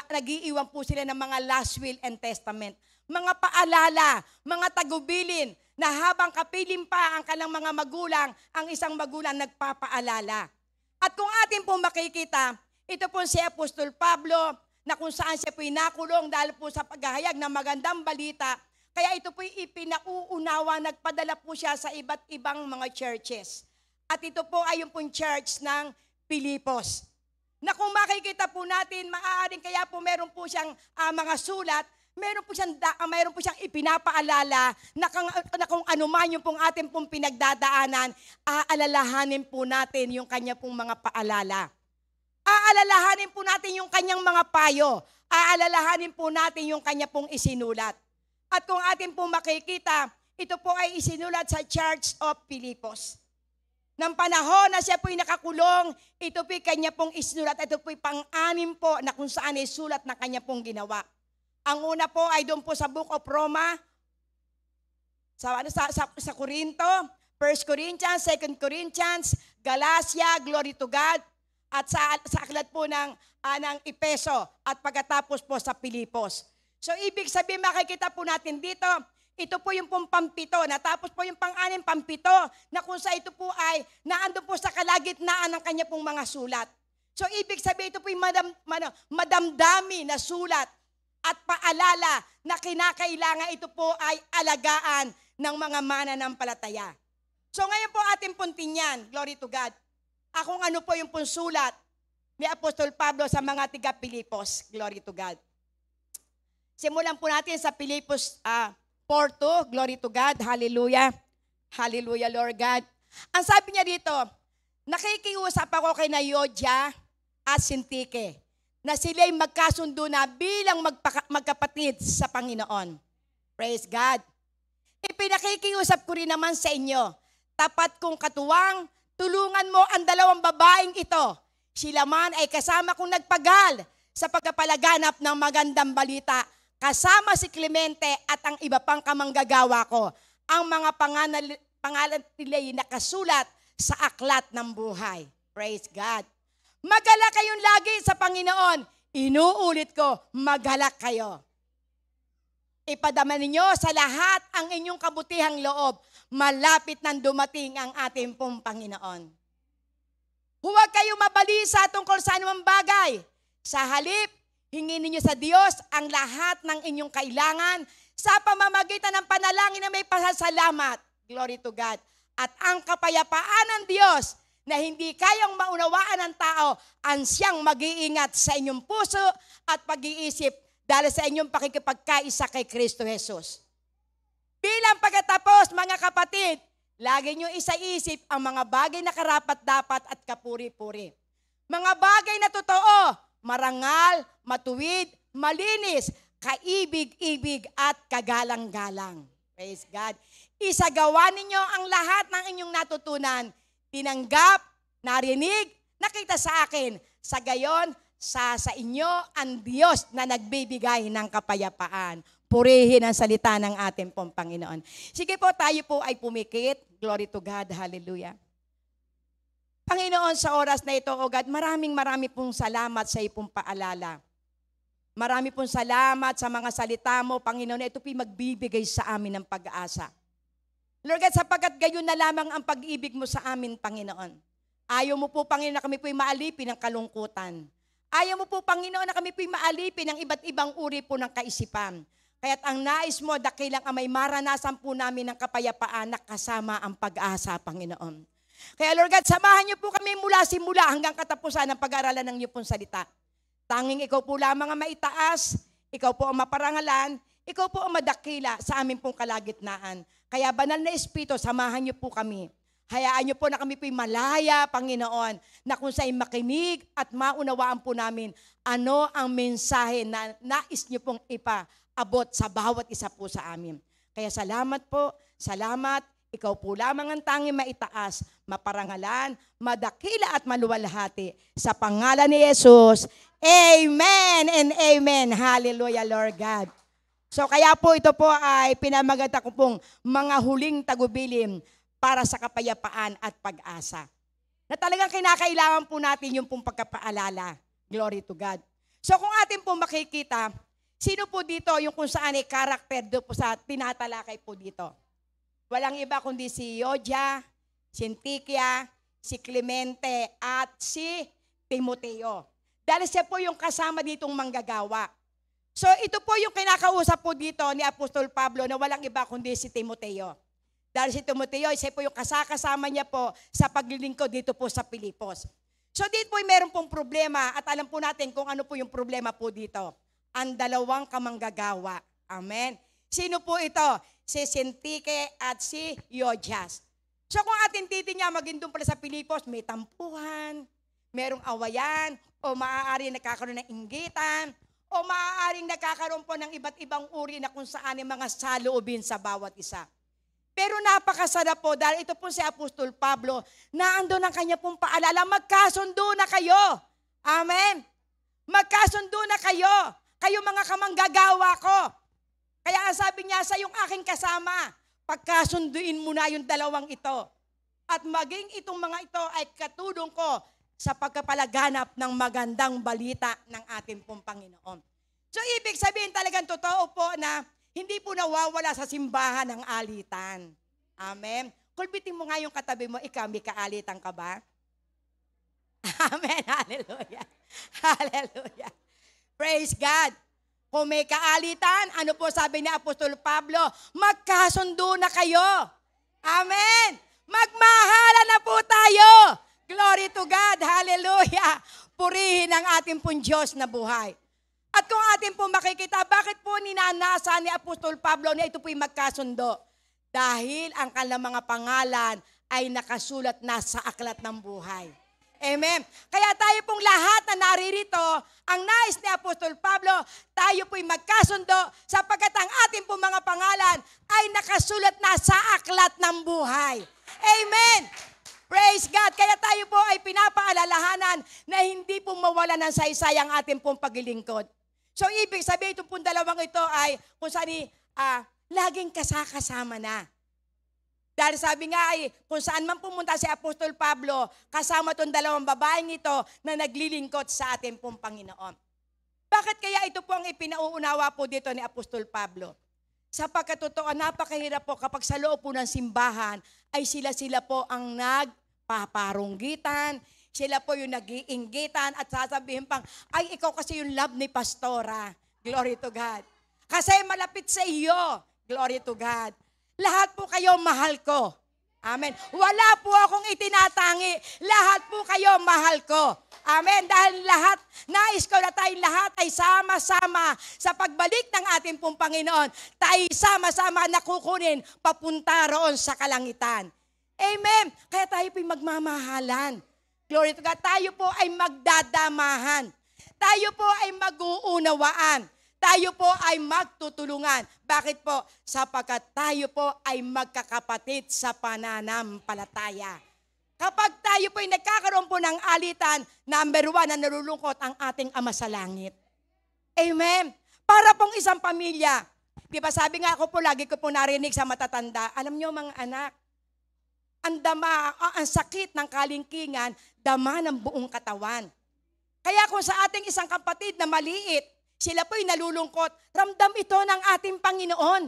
nag-iiwan po sila ng mga last will and testament. Mga paalala, mga tagubilin, na habang kapiling pa ang kanilang mga magulang, ang isang magulang nagpapaalala. At kung atin po makikita, ito po si Apostol Pablo, na kung saan siya po nakulong dahil po sa paghahayag ng magandang balita, kaya ito po ipinauunawa, nagpadala po siya sa iba't ibang mga churches. At ito po ay yung pong church ng Pilipos. Na kung makikita po natin, maaaring kaya po meron po siyang mga sulat, meron po siyang ipinapaalala na kung ano man yung pong ating pong pinagdadaanan, aalalahanin po natin yung kanya pong mga paalala. Aalalahanin po natin yung kanyang mga payo. Aalalahanin po natin yung kanya pong isinulat. At kung atin pong makikita, ito po ay isinulat sa Church of Pilipos. Nang panahon na siya po'y nakakulong, ito po'y kanya pong isinulat. Ito po'y pang-anim po na kung saan ay sulat na kanya pong ginawa. Ang una po ay doon po sa Book of Roma, sa Corinto, 1 Corinthians, 2 Corinthians, Galatia, Glory to God, at sa aklat po ng Epeso, at pagkatapos po sa Pilipos. So ibig sabihin, makikita po natin dito, ito po yung pong pampito, natapos po yung pang-anim pampito, na kung sa ito po ay naandun po sa kalagitnaan ng kanya pong mga sulat. So ibig sabihin, ito po yung madamdami na sulat at paalala na kinakailangan ito po ay alagaan ng mga mananampalataya. So ngayon po ating puntinyan, glory to God, akong ano po yung pong sulat ni Apostol Pablo sa mga tiga-Pilipos, glory to God. Simulan po natin sa Pilipos 4:2, glory to God, hallelujah, hallelujah Lord God. Ang sabi niya dito, nakikiusap ako kay Euodia at Syntyche, na sila'y magkasundo na bilang magkapatid sa Panginoon. Praise God. Ipinakikiusap ko rin naman sa inyo, tapat kong katuwang, tulungan mo ang dalawang babaeng ito. Sila man ay kasama kong nagpagal sa pagpapalaganap ng magandang balita, kasama si Clemente at ang iba pang kamanggagawa ko. Ang mga pangalan nila'y nakasulat sa aklat ng buhay. Praise God. Magalak kayong lagi sa Panginoon. Inuulit ko, magalak kayo. Ipadama ninyo sa lahat ang inyong kabutihang loob. Malapit nang dumating ang ating pong Panginoon. Huwag kayo mabalisa tungkol sa anumang bagay. Sa halip, hingin ninyo sa Diyos ang lahat ng inyong kailangan sa pamamagitan ng panalangin na may pasasalamat. Glory to God. At ang kapayapaan ng Diyos na hindi kayang maunawaan ng tao, ang siyang mag-iingat sa inyong puso at pag-iisip dahil sa inyong pakikipagkaisa kay Kristo Jesus. Bilang pagkatapos, mga kapatid, lagi nyo isa-isip ang mga bagay na karapat-dapat at kapuri-puri. Mga bagay na totoo, marangal, matuwid, malinis, kaibig-ibig at kagalang-galang. Praise God. Isagawa ninyo ang lahat ng inyong natutunan, tinanggap, narinig, nakita sa akin. Sa gayon, sa inyo ang Diyos na nagbibigay ng kapayapaan. Purihin ang salita ng ating pong Panginoon. Sige po, tayo po ay pumikit. Glory to God. Hallelujah. Panginoon, sa oras na ito, O God, maraming pong salamat sa iyong paalala. Marami pong salamat sa mga salita mo, Panginoon, ito po'y magbibigay sa amin ng pag-asa. Lord God, sapagkat gayon na lamang ang pag-ibig mo sa amin, Panginoon. Ayaw mo po, Panginoon, na kami po'y maalipin ng kalungkutan. Ayaw mo po, Panginoon, na kami po'y maalipin ng iba't ibang uri po ng kaisipan. Kaya't ang nais mo, dakilang may maranasan po namin ng kapayapaan na kasama ang pag-asa, Panginoon. Kaya Lord God, samahan niyo po kami mula simula hanggang katapusan ng pag-aaralan ng iyong pong salita. Tanging ikaw po lamang ang maitaas, ikaw po ang maparangalan, ikaw po ang madakila sa aming pong kalagitnaan. Kaya banal na Espiritu, samahan niyo po kami. Hayaan niyo po na kami po'y malaya, Panginoon, na kung sa'y makinig at maunawaan po namin ano ang mensahe na nais niyo pong ipaabot sa bawat isa po sa amin. Kaya salamat po, salamat. Ikaw po lamang ang tanging maitaas, maparangalan, madakila at maluwalhati. Sa pangalan ni Jesus, Amen and Amen. Hallelujah, Lord God. So kaya po ito po ay pinamaganda ko pong mga huling tagubilin para sa kapayapaan at pag-asa. Na talagang kinakailangan po natin yung pong pagkapaalala. Glory to God. So kung atin po makikita, sino po dito yung kung saan ay karakter do po sa tinatalakay po dito? Walang iba kundi si Yodia, si Antikia, si Clemente at si Timoteo. Dahil siya po yung kasama ditong manggagawa. So ito po yung kinakausap po dito ni Apostol Pablo na walang iba kundi si Timoteo. Dahil si Timoteo, siya po yung kasama niya po sa paglilingkod dito po sa Pilipos. So dito po meron pong problema at alam po natin kung ano po yung problema po dito. Ang dalawang kamanggagawa. Amen. Sino po ito? Si Sintike at si Yodias. So kung atin titingnan maging doon pala sa Pilipos, may tampuhan, merong awayan, o maaari nagkakaroon ng inggitan, o maaaring nagkakaroon po ng iba't ibang uri na kung saan yung mga saloobin sa bawat isa. Pero napakasarap po dahil ito po si Apostol Pablo na ando ng kanya pong paalala, magkasundo na kayo. Amen. Magkasundo na kayo. Kayo mga kamanggagawa ko. Kaya ang sabi niya sa yung aking kasama, pagkasunduin mo na yung dalawang ito. At maging itong mga ito ay katulong ko sa pagkapalaganap ng magandang balita ng ating pong Panginoon. So ibig sabihin talagang totoo po na hindi po nawawala sa simbahan ng alitan. Amen. Kulbitin mo nga yung katabi mo, ikaw may kaalitan ka ba? Amen. Hallelujah. Hallelujah. Praise God. Kung may kaalitan, ano po sabi ni Apostol Pablo? Magkasundo na kayo. Amen. Magmahala na po tayo. Glory to God. Hallelujah. Purihin ang ating pong Diyos na buhay. At kung ating po makikita, bakit po ninanasa ni Apostol Pablo na ito po'y magkasundo? Dahil ang kanilang mga pangalan ay nakasulat na sa aklat ng buhay. Amen. Kaya tayo pong lahat na naririto, ang nais ni Apostol Pablo, tayo po'y magkasundo sapagkat ang ating pong mga pangalan ay nakasulat na sa aklat ng buhay. Amen. Praise God. Kaya tayo po ay pinapaalalahanan na hindi po mawala ng saysay ang ating pong paglilingkod. So ibig sabihin itong pong dalawang ito ay kung saan laging kasama na. Dahil sabi nga ay kung saan man pumunta si Apostol Pablo, kasama itong dalawang babaeng ito na naglilingkod sa ating pong Panginoon. Bakit kaya ito po ang ipinauunawa po dito ni Apostol Pablo? Sapagkat totoo, napakahirap po kapag sa loob po ng simbahan ay sila po ang nagpaparunggitan, sila po yung nag-iinggitan at sasabihin pang, ay ikaw kasi yung love ni Pastora. Glory to God. Kasi malapit sa iyo. Glory to God. Lahat po kayo mahal ko. Amen. Wala po akong itinatangi. Lahat po kayo mahal ko. Amen. Dahil lahat, nais ko na tayong lahat ay sama-sama sa pagbalik ng ating pong Panginoon. Tayo sama-sama na kukunin papunta roon sa kalangitan. Amen. Kaya tayo po'y magmamahalan. Glory to God. Tayo po ay magdadamahan. Tayo po ay mag-uunawaan. Tayo po ay magtutulungan. Bakit po? Sapagkat tayo po ay magkakapatid sa pananampalataya. Kapag tayo po ay nagkakaroon po ng alitan, number 1 na nalulungkot ang ating Ama sa Langit. Amen. Para pong isang pamilya. Di ba sabi nga ako po, lagi ko po narinig sa matatanda, alam nyo mga anak, ang sakit ng kalingkingan, dama ng buong katawan. Kaya kung sa ating isang kapatid na maliit, sila po'y nalulungkot, ramdam ito ng ating Panginoon.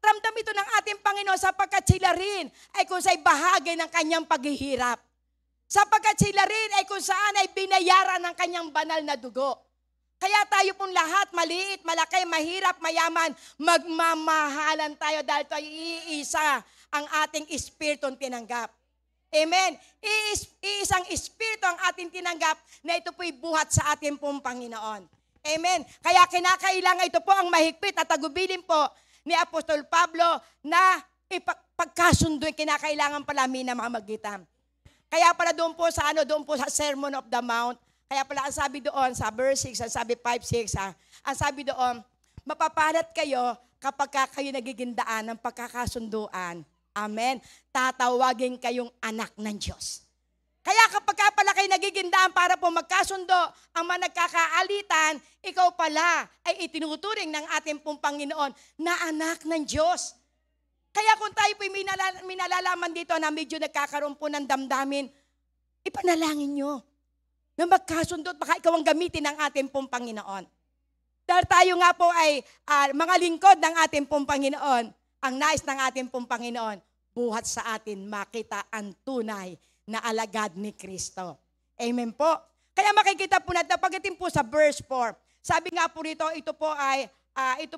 Ramdam ito ng ating Panginoon sapagkat sila rin ay kung sa'y bahagi ng kanyang paghihirap. Sapagkat sila rin ay kung saan ay binayaran ng kanyang banal na dugo. Kaya tayo pong lahat, maliit, malaki, mahirap, mayaman, magmamahalan tayo dahil ito ay iisa ang ating espiritong tinanggap. Amen. Iisang espiritu ang ating tinanggap na ito po'y buhat sa ating pong Panginoon. Amen. Kaya kinakailangan ito po ang mahigpit at tagubilin po ni Apostol Pablo na ipagkasundo, kinakailangan pala minamamagitan. Kaya pala doon po sa Sermon of the Mount, kaya pala ang sabi doon sa verse 6, ang sabi 5:6, ang sabi doon, mapapalat kayo kapag kayo nagiging daan ng pagkakasunduan. Amen. Tatawagin kayong anak ng Diyos. Kaya kapag ka pala kayo nagigindaan para po magkasundo, ang mga nagkakaalitan, ikaw pala ay itinuturing ng ating pong Panginoon na anak ng Diyos. Kaya kung tayo po may nalalaman dito na medyo nagkakaroon po ng damdamin, ipanalangin nyo na magkasundo at baka ikaw ang gamitin ng ating pong Panginoon. Dahil tayo nga po ay mga lingkod ng ating pong Panginoon, ang nais ng ating pong Panginoon, buhat sa atin makita ang tunay na alagad ni Kristo. Amen po. Kaya makikita po natin, pagdating po sa verse 4, sabi nga po rito, ito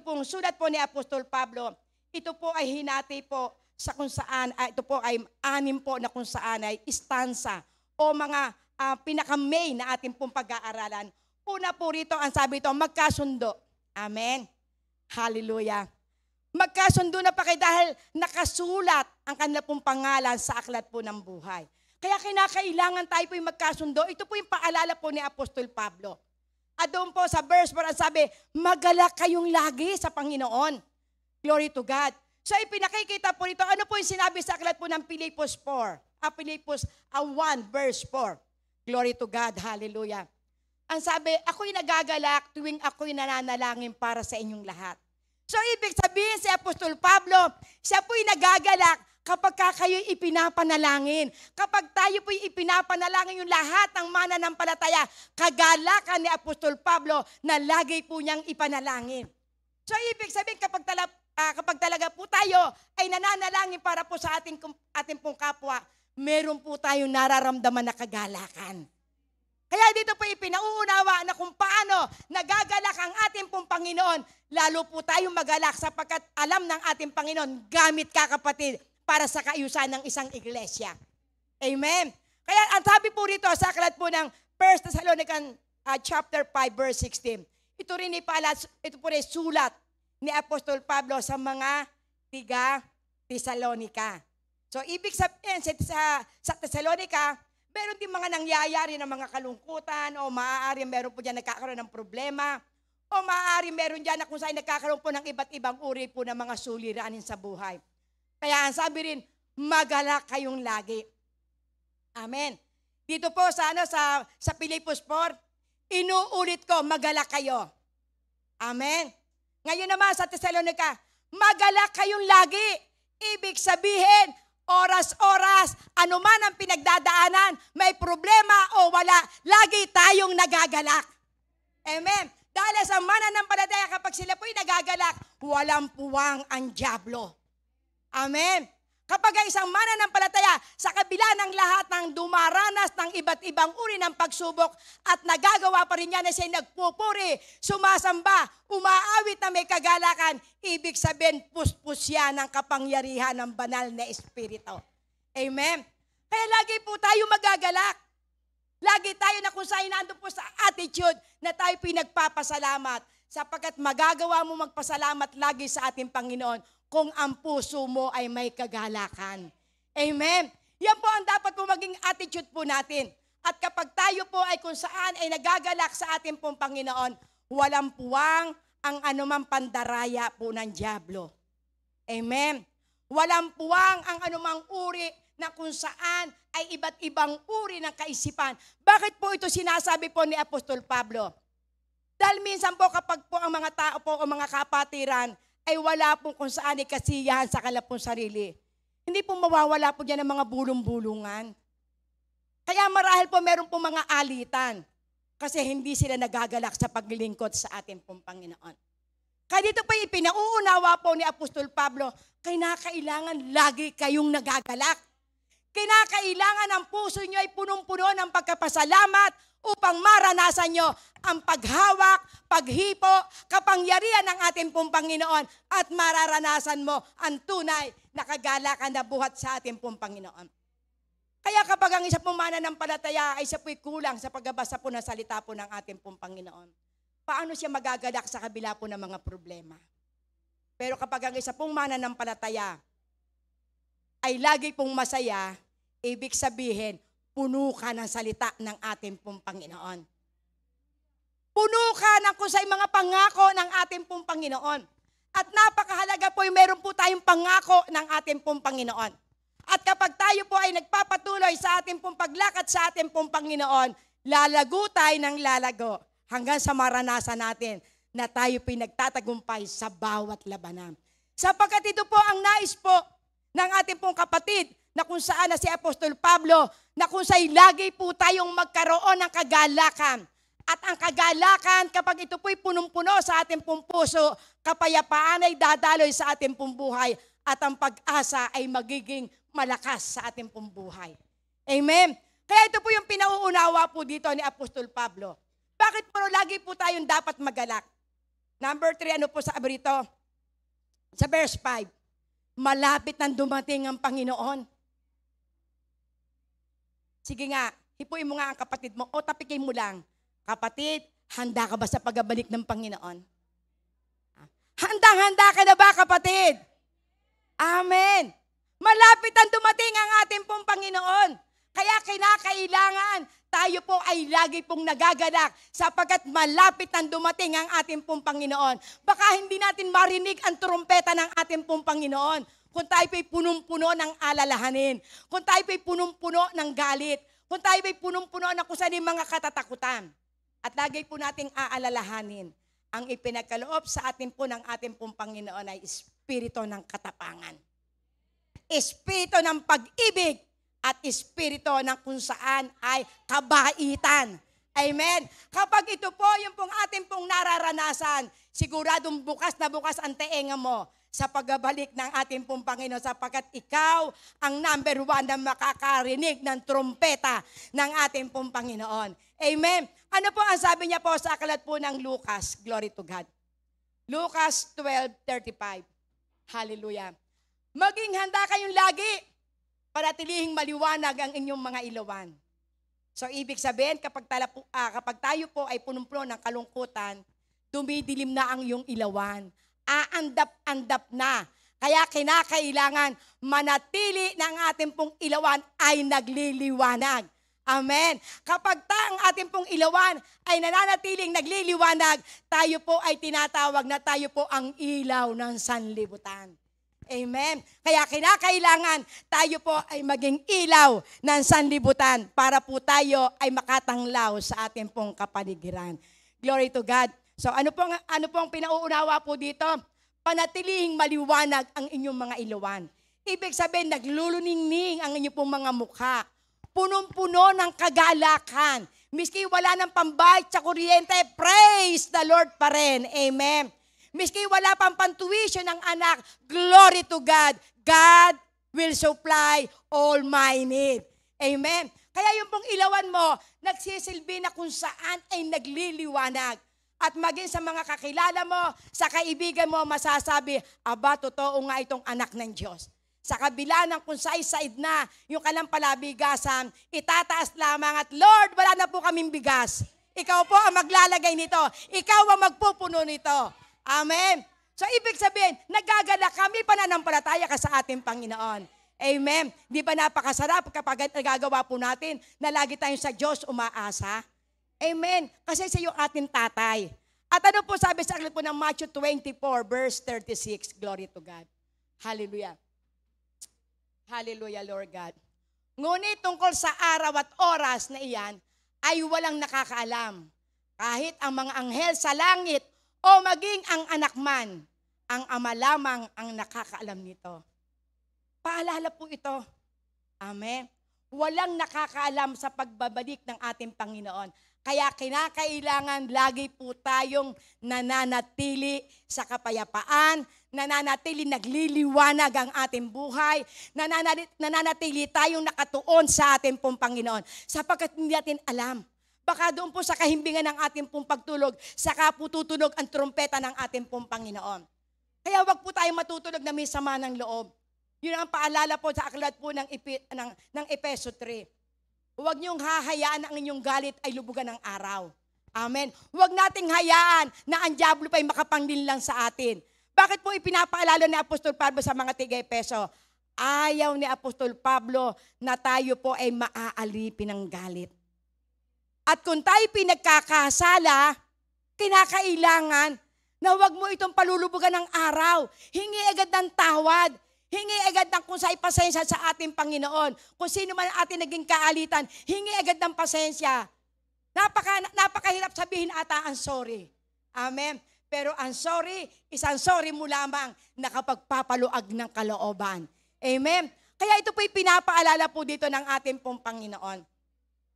pong sulat po ni Apostol Pablo, ito po ay hinati po sa kung saan, ito po ay 6 po na kung saan ay stanza o mga pinaka-main na ating pong pag-aaralan. Una po rito, ang sabi ito, magkasundo. Amen. Hallelujah. Magkasundo na pa kayo dahil nakasulat ang kanila pong pangalan sa aklat po ng buhay. Kaya kinakailangan tayo po yung magkasundo. Ito po yung paalala po ni Apostol Pablo. At doon po sa verse 4, sabi, magalak kayong lagi sa Panginoon. Glory to God. So ipinakikita po rito, ano po yung sinabi sa aklat po ng Pilipos 4? Pilipos 1 verse 4. Glory to God. Hallelujah. Ang sabi, ako'y nagagalak tuwing ako'y nananalangin para sa inyong lahat. So ibig sabihin si Apostol Pablo, siya po'y nagagalak kapag kayo'y ipinapanalangin. Kapag tayo po'y ipinapanalangin yung lahat ng mananampalataya, kagalakan ni Apostol Pablo na lagi po niyang ipanalangin. So ibig sabihin kapag talaga po tayo ay nananalangin para po sa ating pong kapwa, meron po tayong nararamdaman na kagalakan. Kaya dito po ipinauunawa na kung paano nagagalak ang ating pong Panginoon, lalo po tayong magalak sapagkat alam ng ating Panginoon, gamit ka kapatid para sa kaayusan ng isang iglesia. Amen. Kaya ang sabi po rito sa aklat po ng 1 Thessalonians chapter 5 verse 16, ito po rin sulat ni Apostol Pablo sa mga tiga Thessalonica. So ibig sabihin sa Thessalonica, meron din mga nangyayari ng mga kalungkutan o maaari meron po dyan nagkakaroon ng problema o maaari meron dyan na kung saan nagkakaroon po ng iba't ibang uri po ng mga suliranin sa buhay. Kaya ang sabi rin, magalak kayong lagi. Amen. Dito po sa Pilipos 4, inuulit ko, magalak kayo. Amen. Ngayon naman sa Thessalonica, magalak kayong lagi. Ibig sabihin, oras-oras, anuman ang pinagdadaanan, may problema o wala, lagi tayong nagagalak. Amen. Dahil sa mananampalataya, kapag sila po'y nagagalak, walang puwang ang dyablo. Amen. Kapag isang mananampalataya, sa kabila ng lahat ng dumaranas ng iba't ibang uri ng pagsubok at nagagawa pa rin niya na siya nagpupuri, sumasamba, umaawit na may kagalakan, ibig sabihin puspos yan ng kapangyarihan ng banal na Espiritu. Amen. Kaya lagi po tayo magagalak. Lagi tayo na kung saan nandun po sa attitude na tayo pinagpapasalamat sapagkat magagawa mo magpasalamat lagi sa ating Panginoon kung ang puso mo ay may kagalakan. Amen. Yan po ang dapat po maging attitude po natin. At kapag tayo po ay kung saan ay nagagalak sa ating pong Panginoon, walang puwang ang anumang pandaraya po ng dyablo. Amen. Walang puwang ang anumang uri na kung saan ay iba't ibang uri ng kaisipan. Bakit po ito sinasabi po ni Apostol Pablo? Dahil minsan po kapag po ang mga tao po o mga kapatiran ay wala pong kung saan ay kasiyahan sa kanila pong sarili. Hindi po mawawala po dyan ng mga bulong-bulungan. Kaya marahil po meron po mga alitan kasi hindi sila nagagalak sa paglilingkod sa ating pong Panginoon. Kaya dito po ipinauunawa po ni Apostol Pablo, kinakailangan lagi kayong nagagalak. Kinakailangan ang puso nyo ay punong-puno ng pagkapasalamat upang maranasan nyo ang paghawak, paghipo, kapangyarihan ng ating pong Panginoon at mararanasan mo ang tunay na kagalakan na buhat sa ating pong Panginoon. Kaya kapag ang isa pong mananampalataya ay siya po'y kulang sa pagbabasa po ng salita po ng ating pong Panginoon, paano siya magagalak sa kabila po ng mga problema? Pero kapag ang isa pong mananampalataya ay lagi pong masaya, ibig sabihin, puno ka ng salita ng ating pong Panginoon. Puno ka ng kung sa'y mga pangako ng ating pong Panginoon. At napakahalaga po yung meron po tayong pangako ng ating pong Panginoon. At kapag tayo po ay nagpapatuloy sa ating pong paglakad sa ating pong Panginoon, lalago tayo ng lalago hanggang sa maranasan natin na tayo po'y nagtatagumpay sa bawat labanan. Sapagkat ito po ang nais po ng ating pong kapatid na kung saan na si Apostol Pablo, na kung sa'y lagi po tayong magkaroon ng kagalakan. At ang kagalakan, kapag ito po'y punong-puno sa ating pong puso, kapayapaan ay dadaloy sa ating pong buhay at ang pag-asa ay magiging malakas sa ating pong buhay. Amen? Kaya ito po yung pinauunawa po dito ni Apostol Pablo. Bakit po lagi po tayong dapat magalak? Number 3, ano po sabi rito? Sa verse 5, malapit nang dumating ang Panginoon. Sige nga, hipuin mo nga ang kapatid mo o tapikin mo lang. Kapatid, handa ka ba sa pagbabalik ng Panginoon? Handang-handa ka na ba, kapatid? Amen. Malapit ang dumating ang ating pong Panginoon. Kaya kinakailangan tayo po ay lagi pong nagagalak sapagkat malapit ang dumating ang ating pong Panginoon. Baka hindi natin marinig ang trumpeta ng ating pong Panginoon kung tayo po'y punong-puno ng alalahanin, kung tayo po'y punong-puno ng galit, kung tayo po'y punong-puno ng kung saan mga katatakutan. At lagi po nating aalalahanin, ang ipinagkaloob sa atin po ng ating pong Panginoon ay espiritu ng katapangan. Espiritu ng pag-ibig at espiritu ng kung saan ay kabaitan. Amen. Kapag ito po yung pong ating pong nararanasan, siguradong bukas na bukas ang tenga mo sa pagbabalik ng ating pong Panginoon sapagkat ikaw ang number 1 na makakarinig ng trumpeta ng ating pong Panginoon. Amen. Ano po ang sabi niya po sa aklat po ng Lucas? Glory to God. Lucas 12:35. Hallelujah. Maging handa kayong lagi para tilihing maliwanag ang inyong mga ilawan. So ibig sabihin, kapag tayo po ay punong-puno ng kalungkutan, dumidilim na ang iyong ilawan. Aandap-andap na. Kaya kinakailangan manatili ng ating pong ilawan ay nagliliwanag. Amen. Kapag ang ating pong ilawan ay nananatiling nagliliwanag, tayo po ay tinatawag na tayo po ang ilaw ng sanlibutan. Amen. Kaya kinakailangan tayo po ay maging ilaw ng sanlibutan para po tayo ay makatanglaw sa ating pong kapaligiran. Glory to God. So ano pong pinauunawa po dito? Panatilihing maliwanag ang inyong mga ilawan. Ibig sabihin, nagluluningning ang inyong pong mga mukha. Punong-puno ng kagalakan. Miski wala ng pambayad sa kuryente, praise the Lord pa rin. Amen. Miski wala pang pantuition ng anak, glory to God. God will supply all my need. Amen. Kaya yung pong ilawan mo, nagsisilbi na kung saan ay nagliliwanag. At maging sa mga kakilala mo, sa kaibigan mo, masasabi, aba, totoo nga itong anak ng Diyos. Sa kabila ng kung said na yung kalampalabigasan, itataas lamang at Lord, wala na po kaming bigas. Ikaw po ang maglalagay nito. Ikaw ang magpupuno nito. Amen. So ibig sabihin, nagagalak kami, pananampalataya ka sa ating Panginoon. Amen. Di ba napakasarap kapag nagagawa po natin na lagi tayong sa Diyos umaasa? Amen. Kasi siya yung ating tatay. At ano po sabi sa aklat po ng Matthew 24 verse 36? Glory to God. Hallelujah. Hallelujah, Lord God. Ngunit tungkol sa araw at oras na iyan, ay walang nakakaalam. Kahit ang mga anghel sa langit o maging ang anak man, ang ama lamang ang nakakaalam nito. Paalala po ito. Amen. Walang nakakaalam sa pagbabalik ng ating Panginoon. Kaya kinakailangan lagi po tayong nananatili sa kapayapaan, nananatili nagliliwanag ang ating buhay, nananatili tayong nakatuon sa ating pong Panginoon. Sapagkat hindi natin alam, baka doon po sa kahimbingan ng ating pong pagtulog, saka po tutunog ang trumpeta ng ating pong Panginoon. Kaya wag po tayong matutulog na may sama ng loob. Yun ang paalala po sa aklat po ng Efeso 3. Huwag niyong hahayaan na ang inyong galit ay lubugan ng araw. Amen. Huwag nating hayaan na ang diablo pa ay makapanglinlang sa atin. Bakit po ipinapaalala ni Apostol Pablo sa mga tiga-Efeso? Ayaw ni Apostol Pablo na tayo po ay maaalipin ng galit. At kung tayo pinagkakasala, kinakailangan na huwag mo itong palulubugan ng araw. Hingi agad ng tawad. Hingi agad ng kusay pasensya sa ating Panginoon. Kung sino man ang ating naging kaalitan, hingi agad ng pasensya. Napakahirap sabihin ata ang sorry. Amen. Pero ang sorry, isang sorry mo lamang na kapagpapaluag ng kalooban. Amen. Kaya ito po'y pinapaalala po dito ng ating pong Panginoon.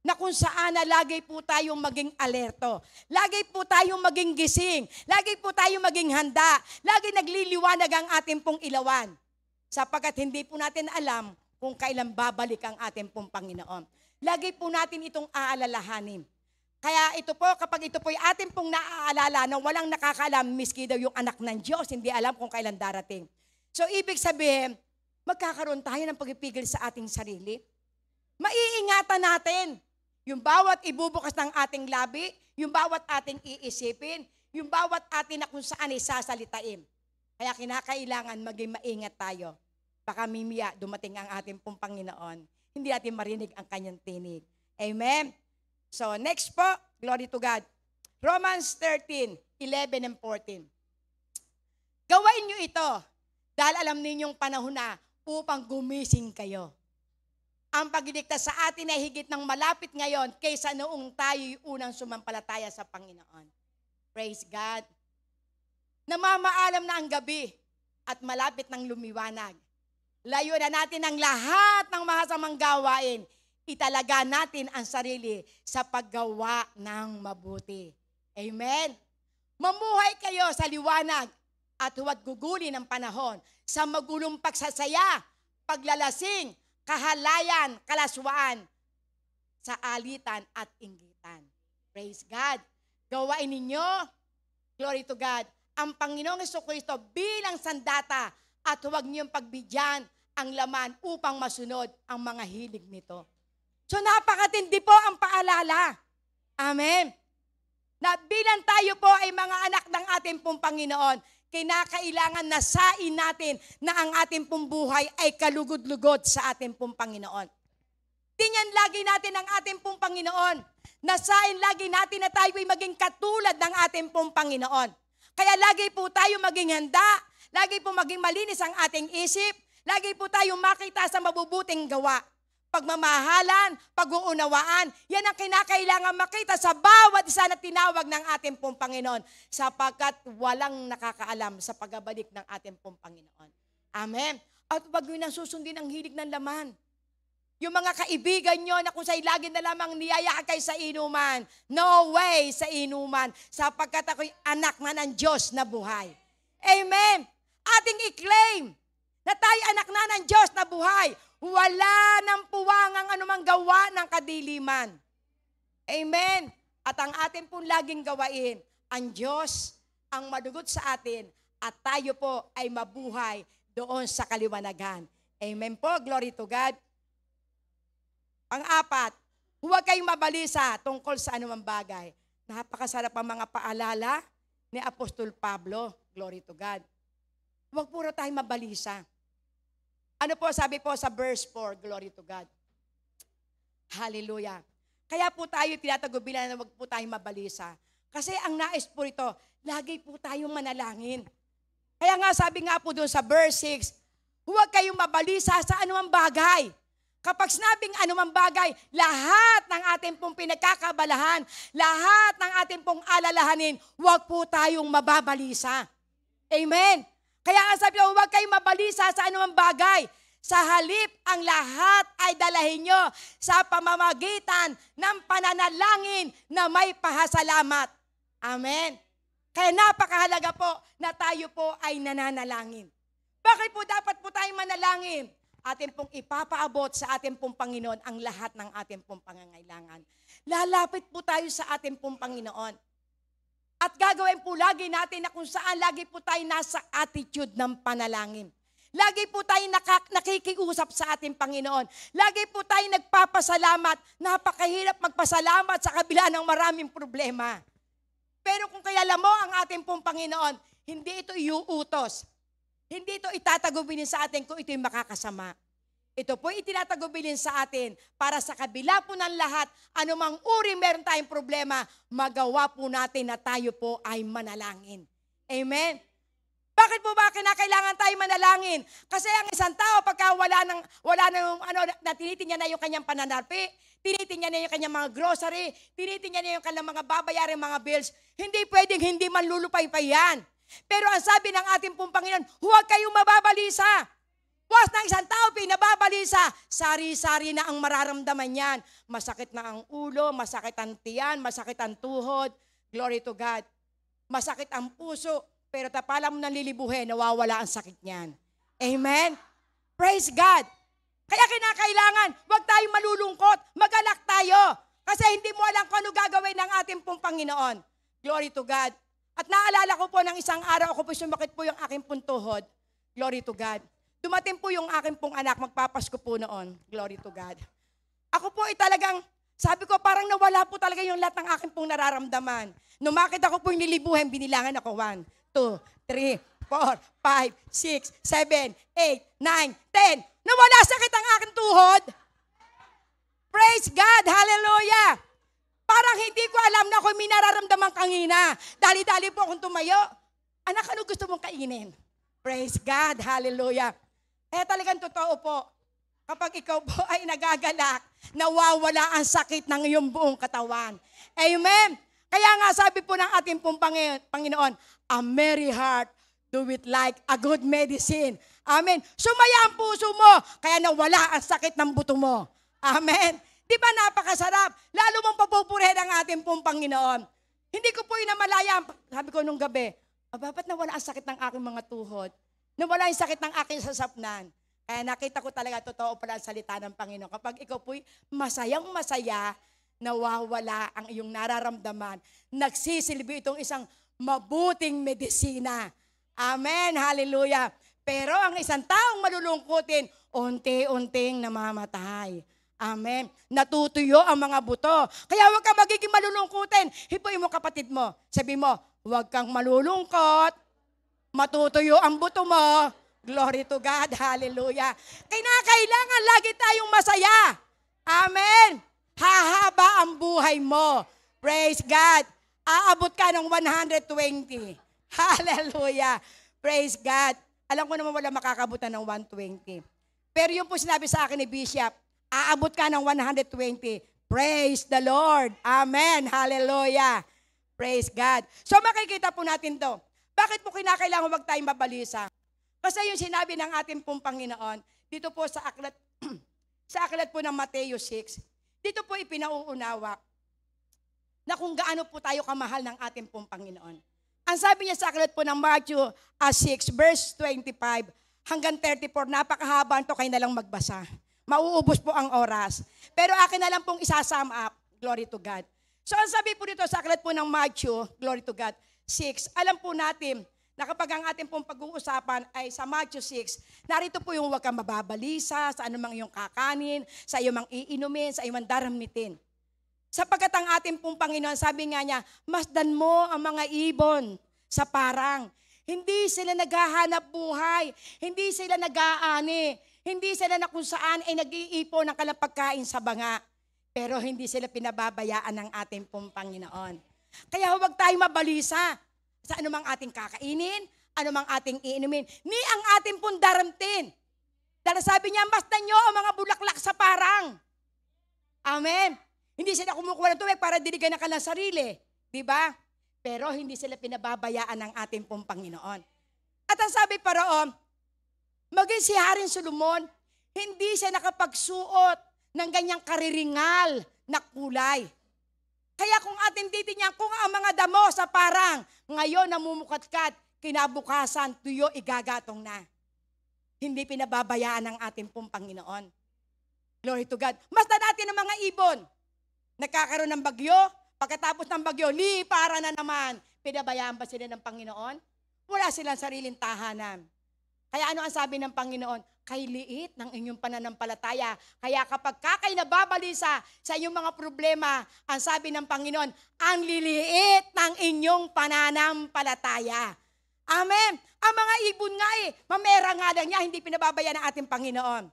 Na kung saan na lagi po tayong maging alerto. Lagi po tayong maging gising. Lagi po tayong maging handa. Lagi nagliliwanag ang ating pong ilawan. Sapagkat hindi po natin alam kung kailan babalik ang ating pong Panginoon. Lagi po natin itong aalalahanin. Kaya ito po, kapag ito po'y ating pong naaalala na walang nakakaalam, miski daw yung anak ng Diyos, hindi alam kung kailan darating. So, ibig sabihin, magkakaroon tayo ng pagpipigil sa ating sarili. Maiingatan natin yung bawat ibubukas ng ating labi, yung bawat ating iisipin, yung bawat atin na kung saan isasalitain. Kaya kinakailangan maging maingat tayo. Baka mimiya dumating ang ating pong Panginoon. Hindi natin marinig ang kanyang tinig. Amen? So, next po, glory to God. Romans 13, 11 and 14. Gawain nyo ito dahil alam ninyong panahon na upang gumising kayo. Ang pagliligtas sa atin ay higit ng malapit ngayon kaysa noong tayo'y unang sumampalataya sa Panginoon. Praise God. Namamaalam na ang gabi at malapit ng lumiwanag. Layo na natin ang lahat ng masasamang gawain. Italaga natin ang sarili sa paggawa ng mabuti. Amen. Mamuhay kayo sa liwanag at huwag gugulin ng panahon sa magulong pagsasaya, paglalasing, kahalayan, kalaswaan, sa alitan at inggitan. Praise God. Gawain ninyo, glory to God, ang Panginoong Jesucristo bilang sandata at huwag niyong pagbigyan ang laman upang masunod ang mga hilig nito. So napakatindi po ang paalala. Amen. Na bilang tayo po ay mga anak ng ating pong Panginoon, kinakailangan na sain natin na ang ating pong buhay ay kalugod-lugod sa ating pong Panginoon. Tingnan lagi natin ang ating pong Panginoon. Nasain lagi natin na tayo ay maging katulad ng ating pong Panginoon. Kaya lagi po tayo maging handa, lagi po maging malinis ang ating isip, lagi po tayong makita sa mabubuting gawa. Pagmamahalan, pag-uunawaan, yan ang kinakailangan makita sa bawat isa na tinawag ng ating pong Panginoon sapagkat walang nakakaalam sa pagbabalik ng ating pong Panginoon. Amen. At wag nyo nang susundin ang hilig ng laman. Yung mga kaibigan nyo na kung sa'y lagi na lamang niyaya kay sa inuman, no way sa inuman sapagkat ako'y anak na ng Diyos na buhay. Amen. Ating i-claim na tayo anak na ng Diyos na buhay. Wala ng puwangang anumang gawa ng kadiliman. Amen. At ang atin pong laging gawain, ang Diyos ang madugot sa atin at tayo po ay mabuhay doon sa kaliwanagan. Amen po. Glory to God. Pang-apat, huwag kayong mabalisa tungkol sa anumang bagay. Napakasarap ang mga paalala ni Apostol Pablo. Glory to God. Huwag puro tayong mabalisa. Ano po sabi po sa verse 4, glory to God. Hallelujah. Kaya po tayo tinatagubilan na wag po tayong mabalisa. Kasi ang nais po ito, lagi po tayong manalangin. Kaya nga sabi nga po doon sa verse 6, huwag kayong mabalisa sa anumang bagay. Kapag sinabing anumang bagay, lahat ng ating pong pinagkakabalahan, lahat ng ating pong alalahanin, huwag po tayong mababalisa. Amen. Kaya nga sabi ko, huwag kayong mabalisa sa anumang bagay. Sa halip, ang lahat ay dalahin nyo sa pamamagitan ng pananalangin na may pahasalamat. Amen. Kaya napakahalaga po na tayo po ay nananalangin. Bakit po dapat po tayong manalangin? Atin pong ipapaabot sa ating pong Panginoon ang lahat ng ating pong pangangailangan. Lalapit po tayo sa ating pong Panginoon. At gagawin po lagi natin na kung saan lagi po tayo nasa attitude ng panalangin. Lagi po tayo nakikiusap sa ating Panginoon. Lagi po tayo nagpapasalamat. Napakahirap magpasalamat sa kabila ng maraming problema. Pero kung kilala mo ang ating pong Panginoon, hindi ito iuutos. Hindi ito itatagubilin sa atin kung ito'y makakasama. Ito po itinatagubilin sa atin para sa kabila po ng lahat, anumang uri meron tayong problema, magawa po natin na tayo po ay manalangin. Amen? Bakit po ba kinakailangan tayo manalangin? Kasi ang isang tao, pagka wala nang na tinitingnan na yung kanyang pananarpi, tinitingnan niya yung kanyang mga grocery, tinitingnan niya yung kanyang mga babayaring mga bills, hindi pwedeng hindi manlulupay-pay yan. Pero ang sabi ng ating pong Panginoon, huwag kayong mababalisa. Once ng isang tao pinababalisa, sari-sari na ang mararamdaman niyan. Masakit na ang ulo, masakit ang tiyan, masakit ang tuhod. Glory to God. Masakit ang puso, pero tapala mo nang lilibuhin, nawawala ang sakit niyan. Amen? Praise God. Kaya kinakailangan, huwag tayong malulungkot, mag-alak tayo. Kasi hindi mo alam kung ano gagawin ng ating pong Panginoon. Glory to God. At naalala ko po ng isang araw, ako po sumakit po yung aking pong tuhod. Glory to God. Dumating po yung aking pong anak, magpapasko po noon. Glory to God. Ako po ay talagang, sabi ko parang nawala po talaga yung lahat ng aking pong nararamdaman. Numakit ako po yung nilibuhin, binilangan ako 1, 2, 3, 4, 5, 6, 7, 8, 9, 10. Nawala sakit ang aking tuhod. Praise God, hallelujah. Parang hindi ko alam na ako'y may nararamdaman kanina. Dali-dali po akong tumayo. Anak, ano gusto mong kainin? Praise God, hallelujah. Talagang totoo po. Kapag ikaw po ay nagagalak, nawawala ang sakit ng iyong buong katawan. Amen. Kaya nga sabi po ng ating pong Panginoon, a merry heart do it like a good medicine. Amen. Sumaya ang puso mo, kaya nawala ang sakit ng buto mo. Amen. Di ba napakasarap? Lalo mong papupurihin ang ating pong Panginoon. Hindi ko po inamalaya. Sabi ko nung gabi, ba't nawala ang sakit ng aking mga tuhod? Nawala yung sakit ng aking sasapnan. Kaya nakita ko talaga totoo pala ang salita ng Panginoon. Kapag ikaw po'y masayang-masaya, nawawala ang iyong nararamdaman. Nagsisilbi itong isang mabuting medisina. Amen. Hallelujah. Pero ang isang taong malulungkutin, unti-unting namamatay. Amen. Natutuyo ang mga buto. Kaya huwag kang magiging malulungkutin. Hipuin mo kapatid mo. Sabi mo, huwag kang malulungkot. Matutuyo ang buto mo. Glory to God. Hallelujah. Kailangan lagi tayong masaya. Amen. Hahaba ang buhay mo. Praise God. Aabot ka ng 120. Hallelujah. Praise God. Alam ko naman wala makakabutan ng 120. Pero yung po sinabi sa akin ni Bishop, aabot ka ng 120. Praise the Lord. Amen. Hallelujah. Praise God. So makikita po natin to. Bakit po kinakailangan huwag tayong mabalisa? Kasi yung sinabi ng ating pong Panginoon, dito po sa aklat, sa aklat po ng Mateo 6, dito po ipinauunawa na kung gaano po tayo kamahal ng ating pong Panginoon. Ang sabi niya sa aklat po ng Matthew 6, verse 25 hanggang 34, napakahaba ito, kayo na lang magbasa. Mauubos po ang oras. Pero akin na lang pong isasum up. Glory to God. So ang sabi po dito sa aklat po ng Matthew, glory to God, 6, alam po natin na kapag ang ating pong pag-uusapan ay sa Matthew 6, narito po yung huwag kang mababalisa sa anumang iyong kakanin, sa iyong mang iinumin, sa iyong daramnitin. Sapagkat ang ating pong Panginoon, sabi nga niya, masdan mo ang mga ibon sa parang. Hindi sila naghahanap buhay, hindi sila nag-aani, hindi sila na kung saan ay nag-iipon ng kalapagkain sa banga. Pero hindi sila pinababayaan ng ating pong Panginoon. Kaya huwag tayong mabalisa sa anumang ating kakainin, anumang ating iinumin, ni ang ating pong daramtin. Dahil sabi niya, masdan nyo ang mga bulaklak sa parang. Amen. Hindi sila kumukuha ng tubig para diligan ng kanilang sarili. Diba? Pero hindi sila pinababayaan ng ating pong Panginoon. At ang sabi pa roon, maging si Haring Solomon, hindi siya nakapagsuot ng ganyang kariringal na kulay. Kaya kung ating titingnan, kung ang mga damo sa parang, ngayon namumukatkat, kinabukasan, tuyo, igagatong na. Hindi pinababayaan ng ating pong Panginoon. Glory to God. Basta natin ang mga ibon. Nagkakaroon ng bagyo, pagkatapos ng bagyo, para na naman. Pinabayaan ba sila ng Panginoon? Wala silang sariling tahanan. Kaya ano ang sabi ng Panginoon? Kay liit ng inyong pananampalataya. Kaya kapag kakay nababalisa sa inyong mga problema, ang sabi ng Panginoon, ang liliit ng inyong pananampalataya. Amen. Ang mga ibon nga mamera nga lang niya, hindi pinababayaan ng ating Panginoon.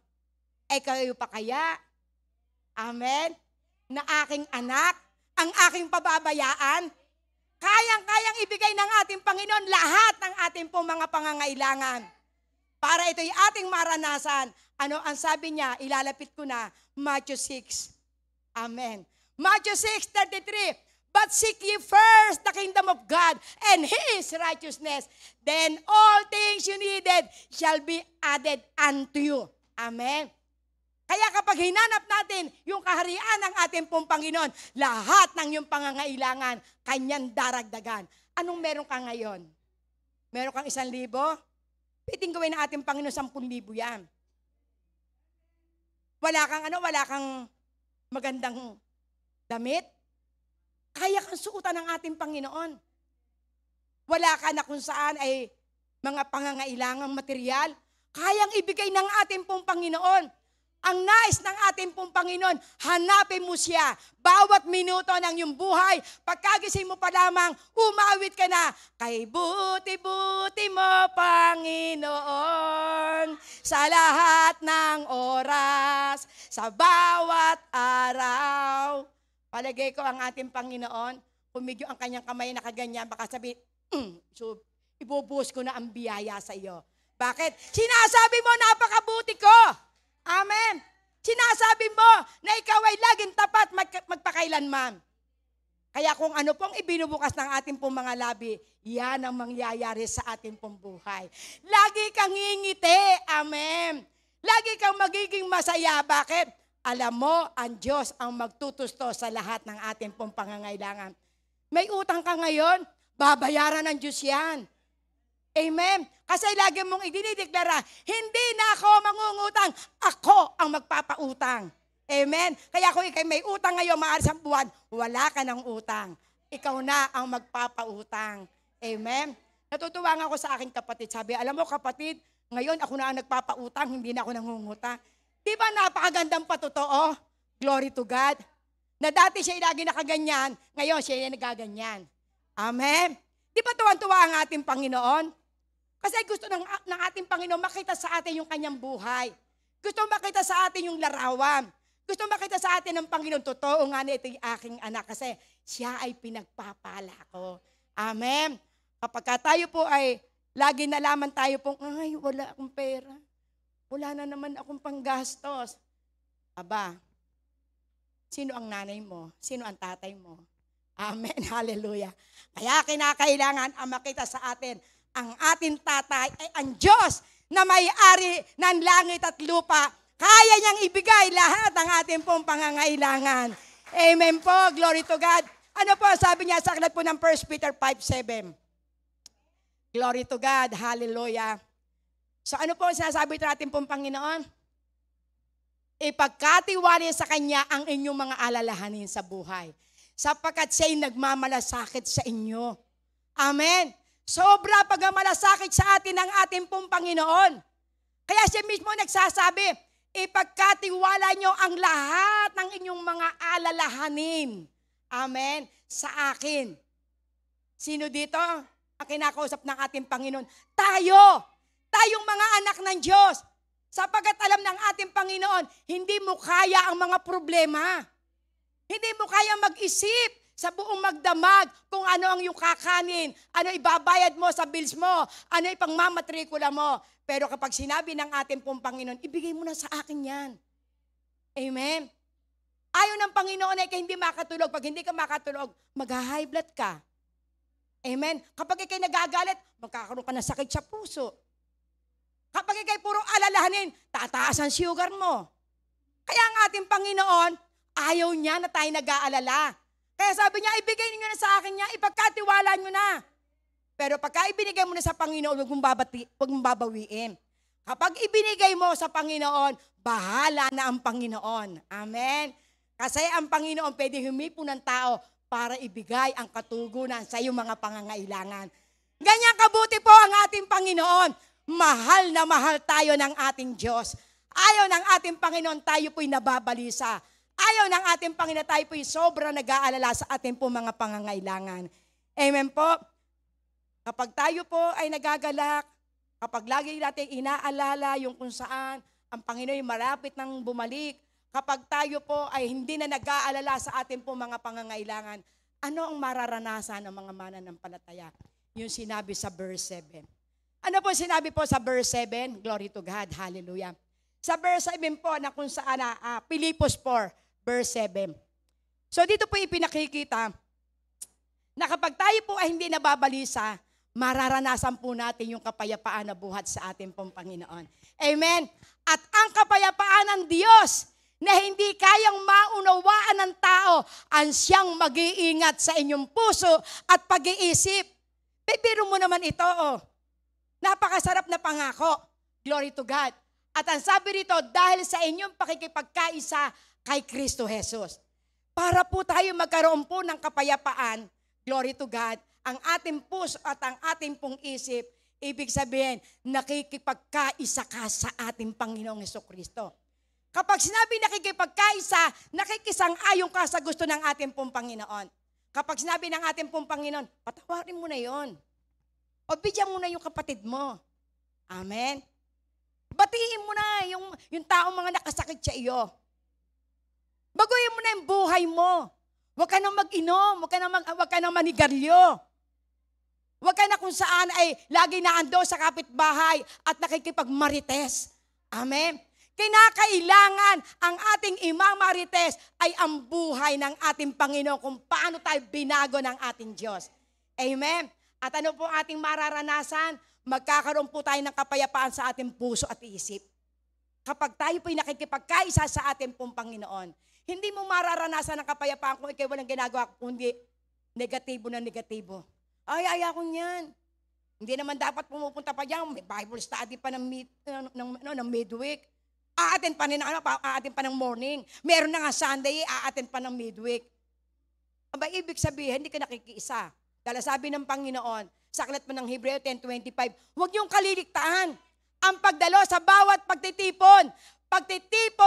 Kayo pa kaya? Amen. Na aking anak, ang aking pababayaan. Kayang-kayang ibigay ng ating Panginoon lahat ng ating pong mga pangangailangan. Para ito'y ating maranasan. Ano ang sabi niya? Ilalapit ko na, Matthew 6. Amen. Matthew 6:33. But seek ye first the kingdom of God and His righteousness. Then all things you needed shall be added unto you. Amen. Kaya kapag hinanap natin yung kaharian ng ating pong Panginoon, lahat ng yung pangangailangan, kanyang daragdagan. Anong meron ka ngayon? Meron kang 1,000? Piting gawin ng ating Panginoon 10,000 yan. Wala kang magandang damit? Kaya kang suotan ng ating Panginoon. Wala ka na kung saan ay mga pangangailangang material? Kayang ibigay ng ating pong Panginoon. Ang nais ng ating pong Panginoon, hanapin mo siya. Bawat minuto ng iyong buhay, pagkagising mo pa lamang, umawit ka na. Kay buti-buti mo, Panginoon, sa lahat ng oras, sa bawat araw. Palagay ko ang ating Panginoon, kumigyo ang kanyang kamay na kaganyan, baka sabi, so, ibubuhos ko na ang biyaya sa iyo. Bakit? Sinasabi mo, napakabuti ko. Amen. Sinasabi mo na ikaw ay laging tapat magpakailanman. Kaya kung ano pong ibinubukas ng ating pong mga labi, yan ang mangyayari sa ating pong buhay. Lagi kang ngingiti. Amen. Lagi kang magiging masaya. Bakit? Alam mo, ang Diyos ang magtutusto sa lahat ng ating pong pangangailangan. May utang ka ngayon, babayaran ng Diyos yan. Amen. Kasi lagi mong idinideklara, hindi na ako mangungutang, ako ang magpapautang. Amen. Kaya kung ikay may utang ngayon, maaari sa buwan, wala ka ng utang. Ikaw na ang magpapautang. Amen. Natutuwa nga ako sa aking kapatid. Sabi, alam mo kapatid, ngayon ako na ang nagpapautang, hindi na ako nangungutang. Di ba napakagandang patotoo? Glory to God. Na dati siya lagi nakaganyan, ngayon siya yung nagaganyan. Amen. Di ba tuwan-tuwa ang ating Panginoon? Kasi gusto ng ating Panginoon makita sa atin yung kanyang buhay. Gusto makita sa atin yung larawan. Gusto makita sa atin ng Panginoon, totoo nga na ito yung aking anak kasi siya ay pinagpapala ko. Amen. Kapag tayo po ay lagi nalaman tayo pong, ay wala akong pera. Wala na naman akong panggastos. Aba, sino ang nanay mo? Sino ang tatay mo? Amen. Hallelujah. Kaya kinakailangan ang makita sa atin, ang ating tatay ay ang Diyos na may-ari ng langit at lupa. Kaya niyang ibigay lahat ng ating pong pangangailangan. Amen po. Glory to God. Ano po sabi niya sa aklat po ng 1 Peter 5:7? Glory to God. Hallelujah. So ano po ang sinasabi ito natin pong Panginoon? Ipagkatiwala sa Kanya ang inyong mga alalahanin sa buhay. Sapagkat siya'y nagmamalasakit sa inyo. Amen. Sobra pagmamalasakit sa atin ng ating pong Panginoon. Kaya siya mismo nagsasabi, ipagkatiwala nyo ang lahat ng inyong mga alalahanin. Amen. Sa akin. Sino dito? Ang kinakausap ng ating Panginoon. Tayo. Tayong mga anak ng Diyos. Sapagkat alam ng ating Panginoon, hindi mo kaya ang mga problema. Hindi mo kaya mag-isip sa buong magdamag kung ano ang iyong kakanin, ano ibabayad mo sa bills mo, ano ipangmamatrikula mo. Pero kapag sinabi ng ating pong Panginoon, ibigay mo na sa akin yan. Amen. Ayaw ng Panginoon ay hindi makatulog. Pag hindi ka makatulog, mag-high blood ka. Amen. Kapag ikay nagagalit, magkakaroon ka ng sakit sa puso. Kapag ikay puro alalahanin, tataas ang sugar mo. Kaya ang ating Panginoon, ayaw niya na tayo nag-aalala. Kaya sabi niya, ibigay niyo na sa akin niya, ipagkatiwala niyo na. Pero pagka ibinigay mo na sa Panginoon, huwag mong babawiin. Kapag ibinigay mo sa Panginoon, bahala na ang Panginoon. Amen. Kasi ang Panginoon pwede humipo ng tao para ibigay ang katugunan sa iyong mga pangangailangan. Ganyan kabuti po ang ating Panginoon. Mahal na mahal tayo ng ating Diyos. Ayaw ng ating Panginoon tayo po'y nababalisa. Ayaw ng ating Panginoon tayo po'y sobrang nag-aalala sa ating po mga pangangailangan. Amen po. Kapag tayo po ay nagagalak, kapag lagi natin inaalala yung kung saan ang Panginoon ay malapit nang bumalik, kapag tayo po ay hindi na nag-aalala sa ating po mga pangangailangan, Ano ang mararanasan ng mga mananampalataya? Yung sinabi sa verse 7. Ano po sinabi po sa verse 7? Glory to God, hallelujah. Sa verse 7 po na kung saan Pilipos 4, verse 7. So dito po ipinakikita na kapag tayo po ay hindi nababalisa, mararanasan po natin yung kapayapaan na buhat sa ating pong Panginoon. Amen? At ang kapayapaan ng Diyos na hindi kayang maunawaan ng tao, ang siyang mag-iingat sa inyong puso at pag-iisip. Biro mo naman ito, napakasarap na pangako. Glory to God. At ang sabi rito, dahil sa inyong pakikipagkaisa kay Kristo Jesus. Para po tayo magkaroon po ng kapayapaan, glory to God, ang ating puso at ang ating pong isip, ibig sabihin, nakikipagkaisa ka sa ating Panginoong Hesukristo. Kapag sinabi nakikipagkaisa, nakikisang-ayon ka sa gusto ng ating pong Panginoon. Kapag sinabi ng ating pong Panginoon, patawarin mo na yon. O bigyan mo na yung kapatid mo. Amen? Batiin mo na yung taong mga nakasakit sa iyo. Baguhin mo na yung buhay mo. Huwag ka nang mag-inom, huwag ka nang manigarilyo. Huwag ka na kung saan ay lagi naando sa kapitbahay at nakikipagmarites. Amen? Kinakailangan ang ating imang marites ay ang buhay ng ating Panginoon kung paano tayo binago ng ating Diyos. Amen? At ano po ating mararanasan? Magkakaroon po tayo ng kapayapaan sa ating puso at isip. Kapag tayo po'y nakikipagkaisa sa ating pong Panginoon, hindi mo mararanasan ng kapayapaan kung ikaw walang ginagawa, kundi negatibo na negatibo. Ay, ayako niyan. Hindi naman dapat pumupunta pa dyan. May Bible study pa ng midweek. Aatin pa ng morning. Meron na nga Sunday, aatin pa ng midweek. Aba, ibig sabihin, hindi ka nakikiisa. Dahil sabi ng Panginoon, sa aklat mo ng Hebreo 10:25, huwag niyong kaliligtaan ang pagdalo sa bawat pagtitipon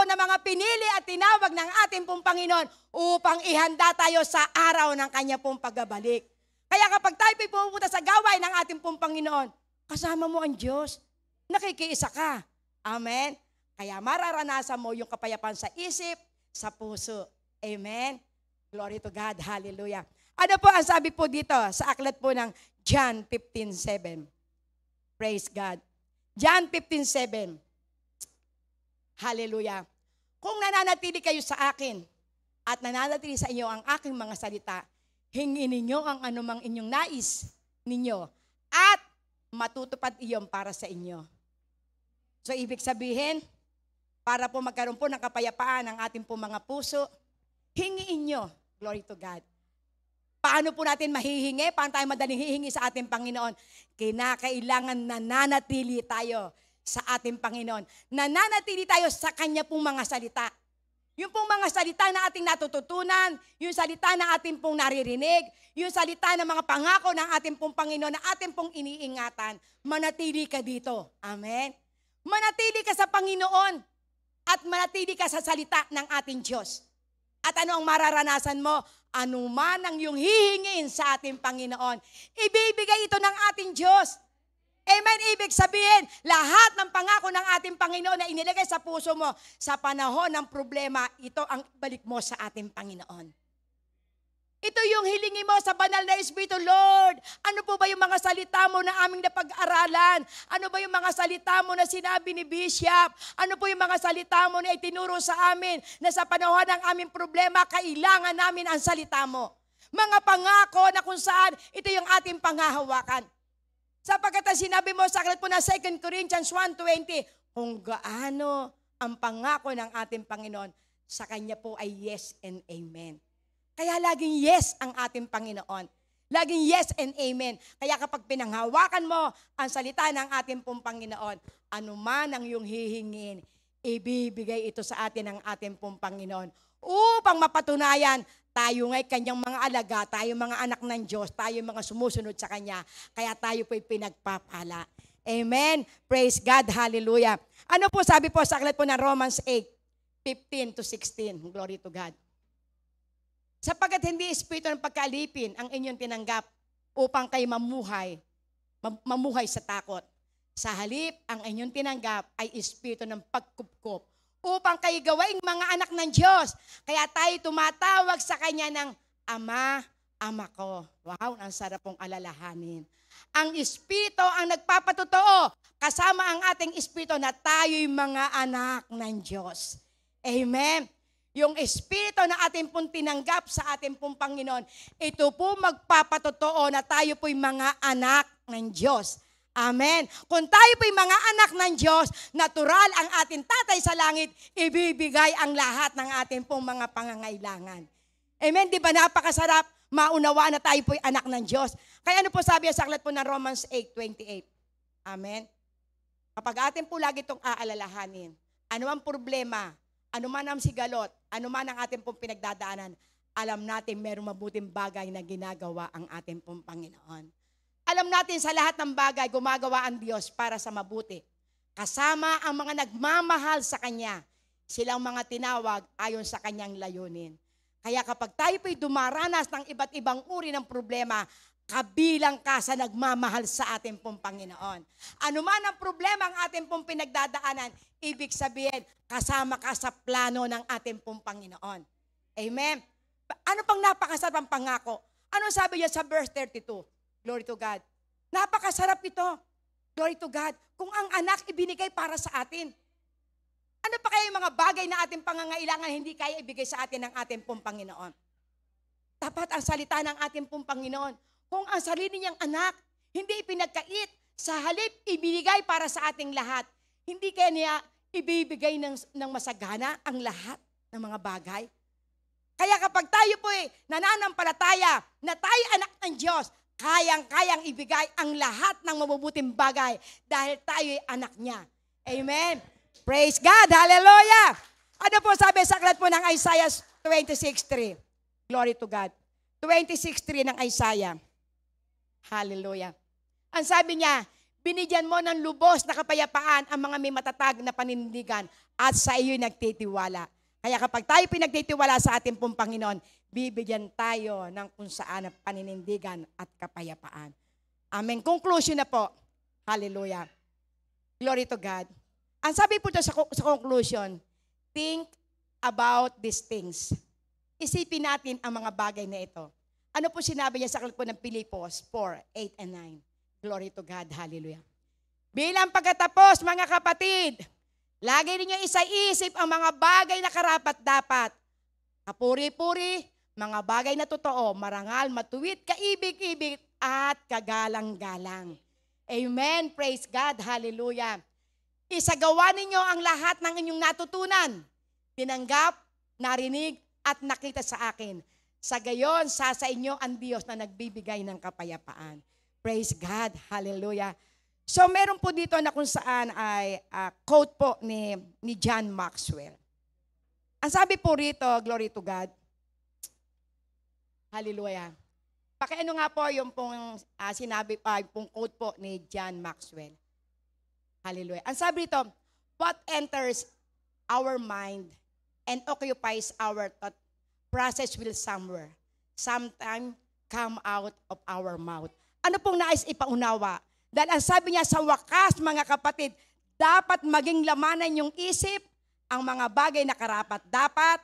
ng mga pinili at tinawag ng ating pong Panginoon upang ihanda tayo sa araw ng kanya pong pagbabalik. Kaya kapag tayo pupunta sa gawain ng ating pong Panginoon, kasama mo ang Diyos. Nakikiisa ka. Amen? Kaya mararanasan mo yung kapayapaan sa isip, sa puso. Amen? Glory to God. Hallelujah. Ano po ang sabi po dito sa aklat po ng John 15:7? Praise God. John 15:7. Hallelujah. Kung nananatili kayo sa akin at nananatili sa inyo ang aking mga salita, hingin ninyo ang anumang inyong nais ninyo at matutupad iyon para sa inyo. So ibig sabihin, para po magkaroon po ng kapayapaan ang ating po mga puso, hingiin nyo. Glory to God. Paano po natin mahihingi? Paano tayo madaling hihingi sa ating Panginoon? Kinakailangan nananatili tayo sa ating Panginoon. Nananatili tayo sa Kanya pong mga salita. Yung pong mga salita na ating natututunan, yung salita na ating pong naririnig, yung salita ng mga pangako ng ating pong Panginoon na ating pong iniingatan, manatili ka dito. Amen? Manatili ka sa Panginoon at manatili ka sa salita ng ating Diyos. At ano ang mararanasan mo? Anuman ang iyong hihingin sa ating Panginoon, ibibigay ito ng ating Diyos. Amen? Ibig sabihin, lahat ng pangako ng ating Panginoon na inilagay sa puso mo, sa panahon ng problema, ito ang balik mo sa ating Panginoon. Ito yung hilingin mo sa banal na Espiritu, Lord. Ano po ba yung mga salita mo na aming napag-aralan? Ano ba yung mga salita mo na sinabi ni Bishop? Ano po yung mga salita mo na itinuro sa amin na sa panahon ng aming problema, kailangan namin ang salita mo? Mga pangako na kung saan ito yung ating panghahawakan. Sapagkat ang sinabi mo sa aklat po na 2 Corinthians 1:20, kung gaano ang pangako ng ating Panginoon, sa Kanya po ay yes and amen. Kaya laging yes ang ating Panginoon. Laging yes and amen. Kaya kapag pinanghawakan mo ang salita ng ating pong Panginoon, anuman ang iyong hihingin, ibibigay ito sa atin ng ating pong Panginoon. Upang mapatunayan, tayo nga'y kanyang mga alaga, tayo mga anak ng Diyos, tayo mga sumusunod sa Kanya. Kaya tayo po'y pinagpapala. Amen. Praise God. Hallelujah. Ano po sabi po sa aklat po ng Romans 8:15-16? Glory to God. Sapagkat hindi espiritu ng pagkalipin ang inyong tinanggap upang kayo mamuhay sa takot. Sa halip, ang inyong tinanggap ay espiritu ng pagkupkop upang kayo gawaing mga anak ng Diyos. Kaya tayo tumatawag sa Kanya ng Ama, Ama ko. Wow, ang sarap pong alalahanin. Ang Espiritu ang nagpapatotoo kasama ang ating Espiritu na tayo'y mga anak ng Diyos. Amen. Yung Espiritu na ating pong tinanggap sa ating pong Panginoon, ito po magpapatotoo na tayo po'y mga anak ng Diyos. Amen. Kung tayo po'y mga anak ng Diyos, natural ang ating Tatay sa langit, ibibigay ang lahat ng ating pong mga pangangailangan. Amen. Di ba napakasarap maunawaan na tayo po'y anak ng Diyos? Kaya ano po sabi sa aklat po ng Romans 8:28? Amen. Kapag atin po lagi itong aalalahanin, ano ang problema, ano man ang sigalot, ano man ang ating pong pinagdadaanan, alam natin merong mabuting bagay na ginagawa ang ating pong Panginoon. Alam natin sa lahat ng bagay, gumagawa ang Diyos para sa mabuti. Kasama ang mga nagmamahal sa Kanya, silang mga tinawag ayon sa Kanyang layunin. Kaya kapag tayo po'y dumaranas ng iba't ibang uri ng problema, kabilang ka sa nagmamahal sa ating pong Panginoon. Ano man ang problema ang ating pong pinagdadaanan, ibig sabihin, kasama ka sa plano ng ating pong Panginoon. Amen? Ano pang napakasarap ang pangako? Ano sabi niya sa verse 32? Glory to God. Napakasarap ito. Glory to God. Kung ang anak ibinigay para sa atin, ano pa kaya yung mga bagay na ating pangangailangan hindi kaya ibigay sa atin ng ating pong Panginoon? Dapat ang salita ng ating pong Panginoon. Kung ang sarili niyang anak, hindi ipinagkait, sa halip ibinigay para sa ating lahat, hindi kaya niya ibibigay ng masagana ang lahat ng mga bagay? Kaya kapag tayo po nananampalataya na tayo anak ng Diyos, kayang-kayang ibigay ang lahat ng mabubuting bagay dahil tayo'y anak niya. Amen. Praise God. Hallelujah. Ano po sabi sa aklat po ng Isaiah 26:3? Glory to God. 26:3 ng Isaiah. Hallelujah. Ang sabi niya, binigyan mo ng lubos na kapayapaan ang mga may matatag na panindigan at sa iyo'y nagtitiwala. Kaya kapag tayo pinagtitiwala sa ating pong Panginoon, bibigyan tayo ng kung saan na paninindigan at kapayapaan. Amen. Conclusion na po. Hallelujah. Glory to God. Ang sabi po ito sa conclusion, think about these things. Isipin natin ang mga bagay na ito. Ano po sinabi niya sa aklat po ng Pilipos 4:8 and 9? Glory to God. Hallelujah. Bilang pagkatapos, mga kapatid, lagi ninyo isa-isip ang mga bagay na karapat-dapat. Kapuri-puri, mga bagay na totoo, marangal, matuwid, kaibig-ibig, at kagalang-galang. Amen. Praise God. Hallelujah. Isagawa ninyo ang lahat ng inyong natutunan, tinanggap, narinig, at nakita sa akin. Sa gayon, sa inyo ang Diyos na nagbibigay ng kapayapaan. Praise God. Hallelujah. So meron po dito na kung saan ay quote po ni John Maxwell. Ang sabi po rito, glory to God. Hallelujah. Pakiano nga po yung pong sinabi pa, pong quote po ni John Maxwell. Hallelujah. Ang sabi rito, what enters our mind and occupies our thought process will sometime come out of our mouth. Ano pong nais ipaunawa? Dahil ang sabi niya sa wakas, mga kapatid, dapat maging lamanan yung isip ang mga bagay na karapat-dapat,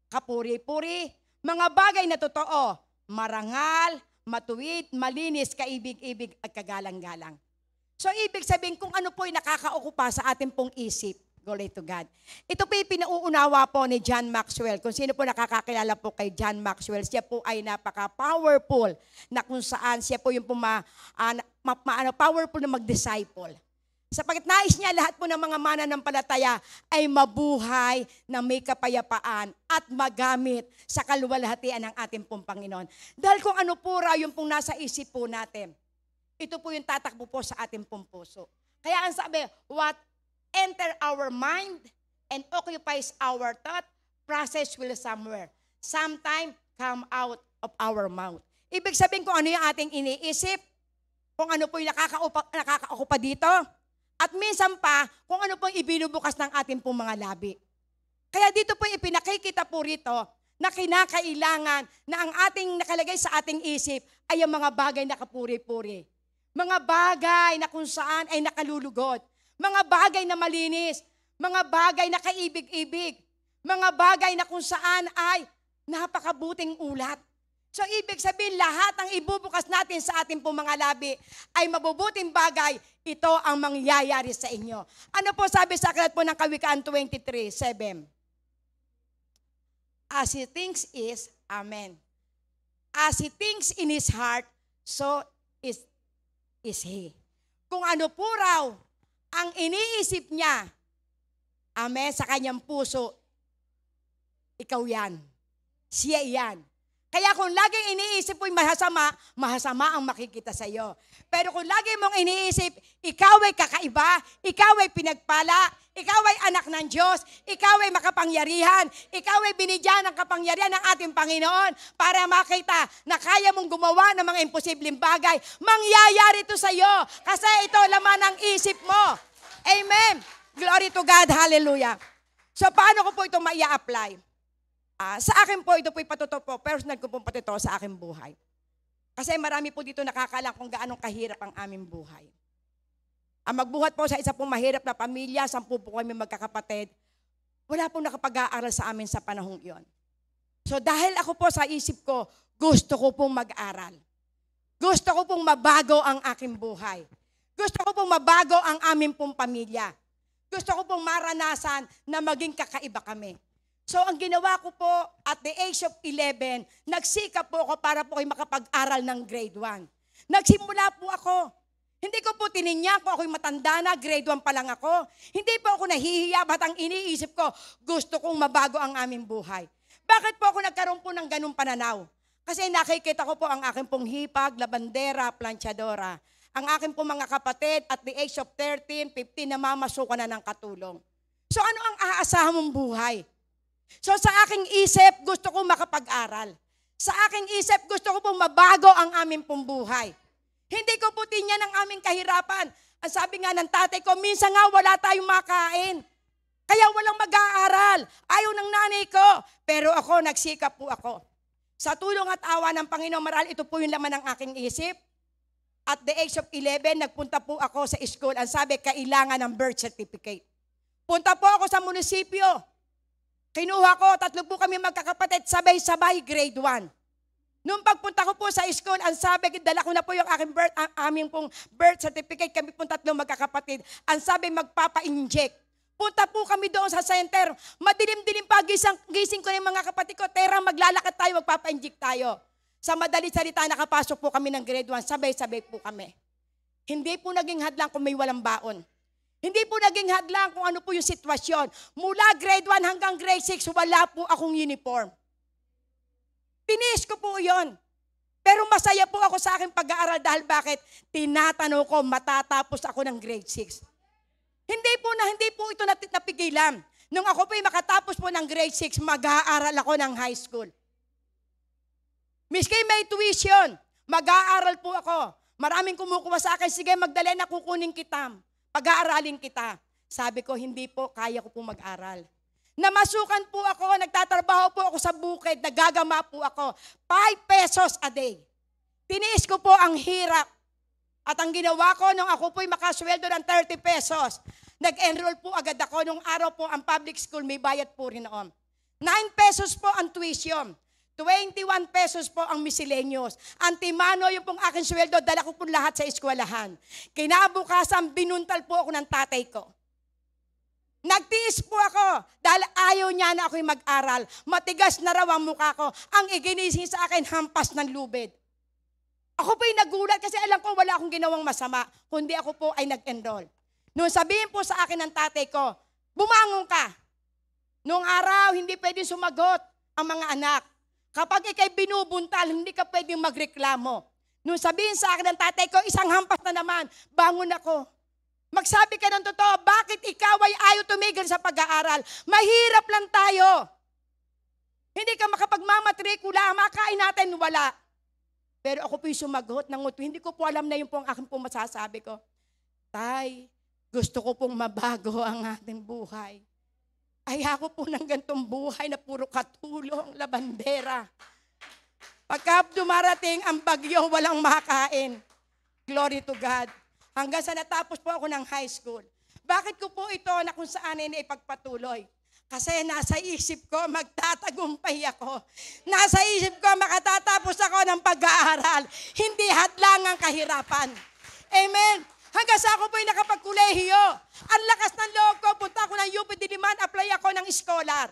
kapuri-puri, mga bagay na totoo, marangal, matuwid, malinis, kaibig-ibig at kagalang-galang. So ibig sabihin kung ano po'y nakakaukupa sa ating pong isip. Glory to God. Ito po yung pinauunawa po ni John Maxwell. Kung sino po nakakakilala po kay John Maxwell, siya po ay napaka-powerful na kung saan siya po yung powerful na mag-disciple. Sapagkat nais niya lahat po ng mga mananampalataya ay mabuhay na may kapayapaan at magamit sa kaluwalhatian ng ating pong Panginoon. Dahil kung ano po raw yung pong nasa isip po natin, ito po yung tatakbo po sa ating pong puso. Kaya ang sabi, what enter our mind and occupies our thought, process will sometime come out of our mouth. Ibig sabihin kung ano yung ating iniisip, kung ano po yung nakakaupa dito, at minsan pa, kung ano po yung ibinubukas ng ating pong mga labi. Kaya dito po ipinakikita po rito na kinakailangan na ang ating nakalagay sa ating isip ay ang mga bagay na kapuri-puri. Mga bagay na kung saan ay nakalulugod. Mga bagay na malinis, mga bagay na kaibig-ibig, mga bagay na kung saan ay napakabuting ulat. So ibig sabihin, lahat ng ibubukas natin sa ating pong mga labi ay mabubuting bagay, ito ang mangyayari sa inyo. Ano po sabi sa aklat po ng Kawikaan 23:7? As he thinks is, amen. As he thinks in his heart, so is he. Kung ano po raw ang iniisip niya, amen, sa kanyang puso, ikaw yan. Siya yan. Kaya kung laging iniisip mo'y mahasama ang makikita sa iyo. Pero kung lagi mong iniisip, ikaw ay kakaiba, ikaw ay pinagpala, ikaw ay anak ng Diyos, ikaw ay makapangyarihan, ikaw ay binigyan ng kapangyarihan ng ating Panginoon para makita na kaya mong gumawa ng mga imposibleng bagay, mangyayari ito sa iyo kasi ito laman ng isip mo. Amen. Glory to God. Hallelujah. So paano ko po ito maia-apply? Sa akin po, ito po'y patuto po, personal ko pong patuto sa aking buhay. Kasi marami po dito nakakalang kung gaano kahirap ang aming buhay. Ang magbuhat po sa isa pong mahirap na pamilya, 10 po kami magkakapatid, wala pong nakapag-aaral sa amin sa panahong iyon. So dahil ako po sa isip ko, gusto ko pong mag-aral. Gusto ko pong mabago ang aking buhay. Gusto ko pong mabago ang aming pong pamilya. Gusto ko pong maranasan na maging kakaiba kami. So ang ginawa ko po at the age of 11, nagsikap po ako para po ay makapag-aral ng grade 1. Nagsimula po ako. Hindi ko po tininyak kung ako'y matanda na, grade 1 pa lang ako. Hindi po ako nahihiya, ba't ang iniisip ko, gusto kong mabago ang aming buhay. Bakit po ako nagkaroon po ng ganung pananaw? Kasi nakikita ko po ang aking pong hipag, labandera, planchadora. Ang aking pong mga kapatid at the age of 13, 15, namamasukan na ng katulong. So ano ang aasahan mong buhay? So sa aking isip, gusto kong makapag-aral. Sa aking isip, gusto ko pong mabago ang aming pong buhay. Hindi ko po tinyan ang aming kahirapan. Ang sabi nga ng tatay ko, minsan nga wala tayong makain. Kaya walang mag-aaral. Ayaw ng nanay ko. Pero ako, nagsikap po ako. Sa tulong at awa ng Panginoon Maral, ito po yung laman ng aking isip. At the age of 11, nagpunta po ako sa school. Ang sabi, kailangan ng birth certificate. Punta po ako sa munisipyo. Kinuha ko, 3 po kami magkakapatid, sabay-sabay, grade 1. Nung pagpunta ko po sa school, ang sabi, dala ko na po yung aming pong birth certificate, kami pong 3 magkakapatid. Ang sabi, magpapa-inject. Punta po kami doon sa center. Madilim-dilim pa, gising ko ng mga kapatid ko, tera, maglalakad tayo, magpapa-inject tayo. Sa madali salita, nakapasok po kami ng grade 1, sabay-sabay po kami. Hindi po naging hadlang kung may walang baon. Hindi po naging hadlang kung ano po yung sitwasyon. Mula grade 1 hanggang grade 6, wala po akong uniform. Tiniis ko po yon. Pero masaya po ako sa aking pag-aaral dahil bakit? Tinatanong ko, matatapos ako ng grade 6. Hindi po ito napigilan. Nung ako po'y makatapos po ng grade 6, mag-aaral ako ng high school. Miski may tuition, mag-aaral po ako. Maraming kumukuha sa akin, sige Magdalena, kukunin kita. Pag-aaralin kita. Sabi ko, hindi po, kaya ko po mag-aral. Namasukan po ako, nagtatrabaho po ako sa bukid, nagagama po ako. 5 pesos a day. Tiniis ko po ang hirap. At ang ginawa ko, nung ako po'y makasweldo ng 30 pesos, nag-enroll po agad ako. Nung araw po, ang public school, may bayad po rin noon. 9 pesos po ang tuition. 21 pesos po ang miscellaneous. Antimano yung pong aking sweldo, dala ko po lahat sa eskwelahan. Kinabukasan, binuntal po ako ng tatay ko. Nagtiis po ako dahil ayaw niya na ako'y mag-aral. Matigas na raw ang mukha ko. Ang iginising sa akin, hampas ng lubid. Ako po'y nagulat kasi alam ko wala akong ginawang masama, kundi ako po ay nag-enroll. Noong sabihin po sa akin ng tatay ko, bumangon ka. Noong araw, hindi pwedeng sumagot ang mga anak. Kapag ikay binubuntal, hindi ka pwedeng magreklamo. Nung sabihin sa akin ng tatay ko, isang hampas na naman, bangon ako. Magsabi ka ng totoo, bakit ikaw ay ayaw tumigil sa pag-aaral? Mahirap lang tayo. Hindi ka makapagmamatrikula, makain natin, wala. Pero ako po'y sumagot ng nguto. Hindi ko po alam na yun po ang aking pong masasabi ko. Tay, gusto ko pong mabago ang ating buhay. Ayoko po ng gantong buhay na puro katulong, labandera. Pagka dumarating ang bagyo, walang makain. Glory to God. Hanggang sa natapos po ako ng high school. Bakit ko po ito na kung saan ay ipagpatuloy? Kasi nasa isip ko, magtatagumpay ako. Nasa isip ko, makatatapos ako ng pag-aaral. Hindi hadlang ang kahirapan. Amen. Hanggang sa ako po'y nakapagkolehiyo. Ang lakas ng loob ko, punta ako ng UP Diliman, apply ako ng scholar.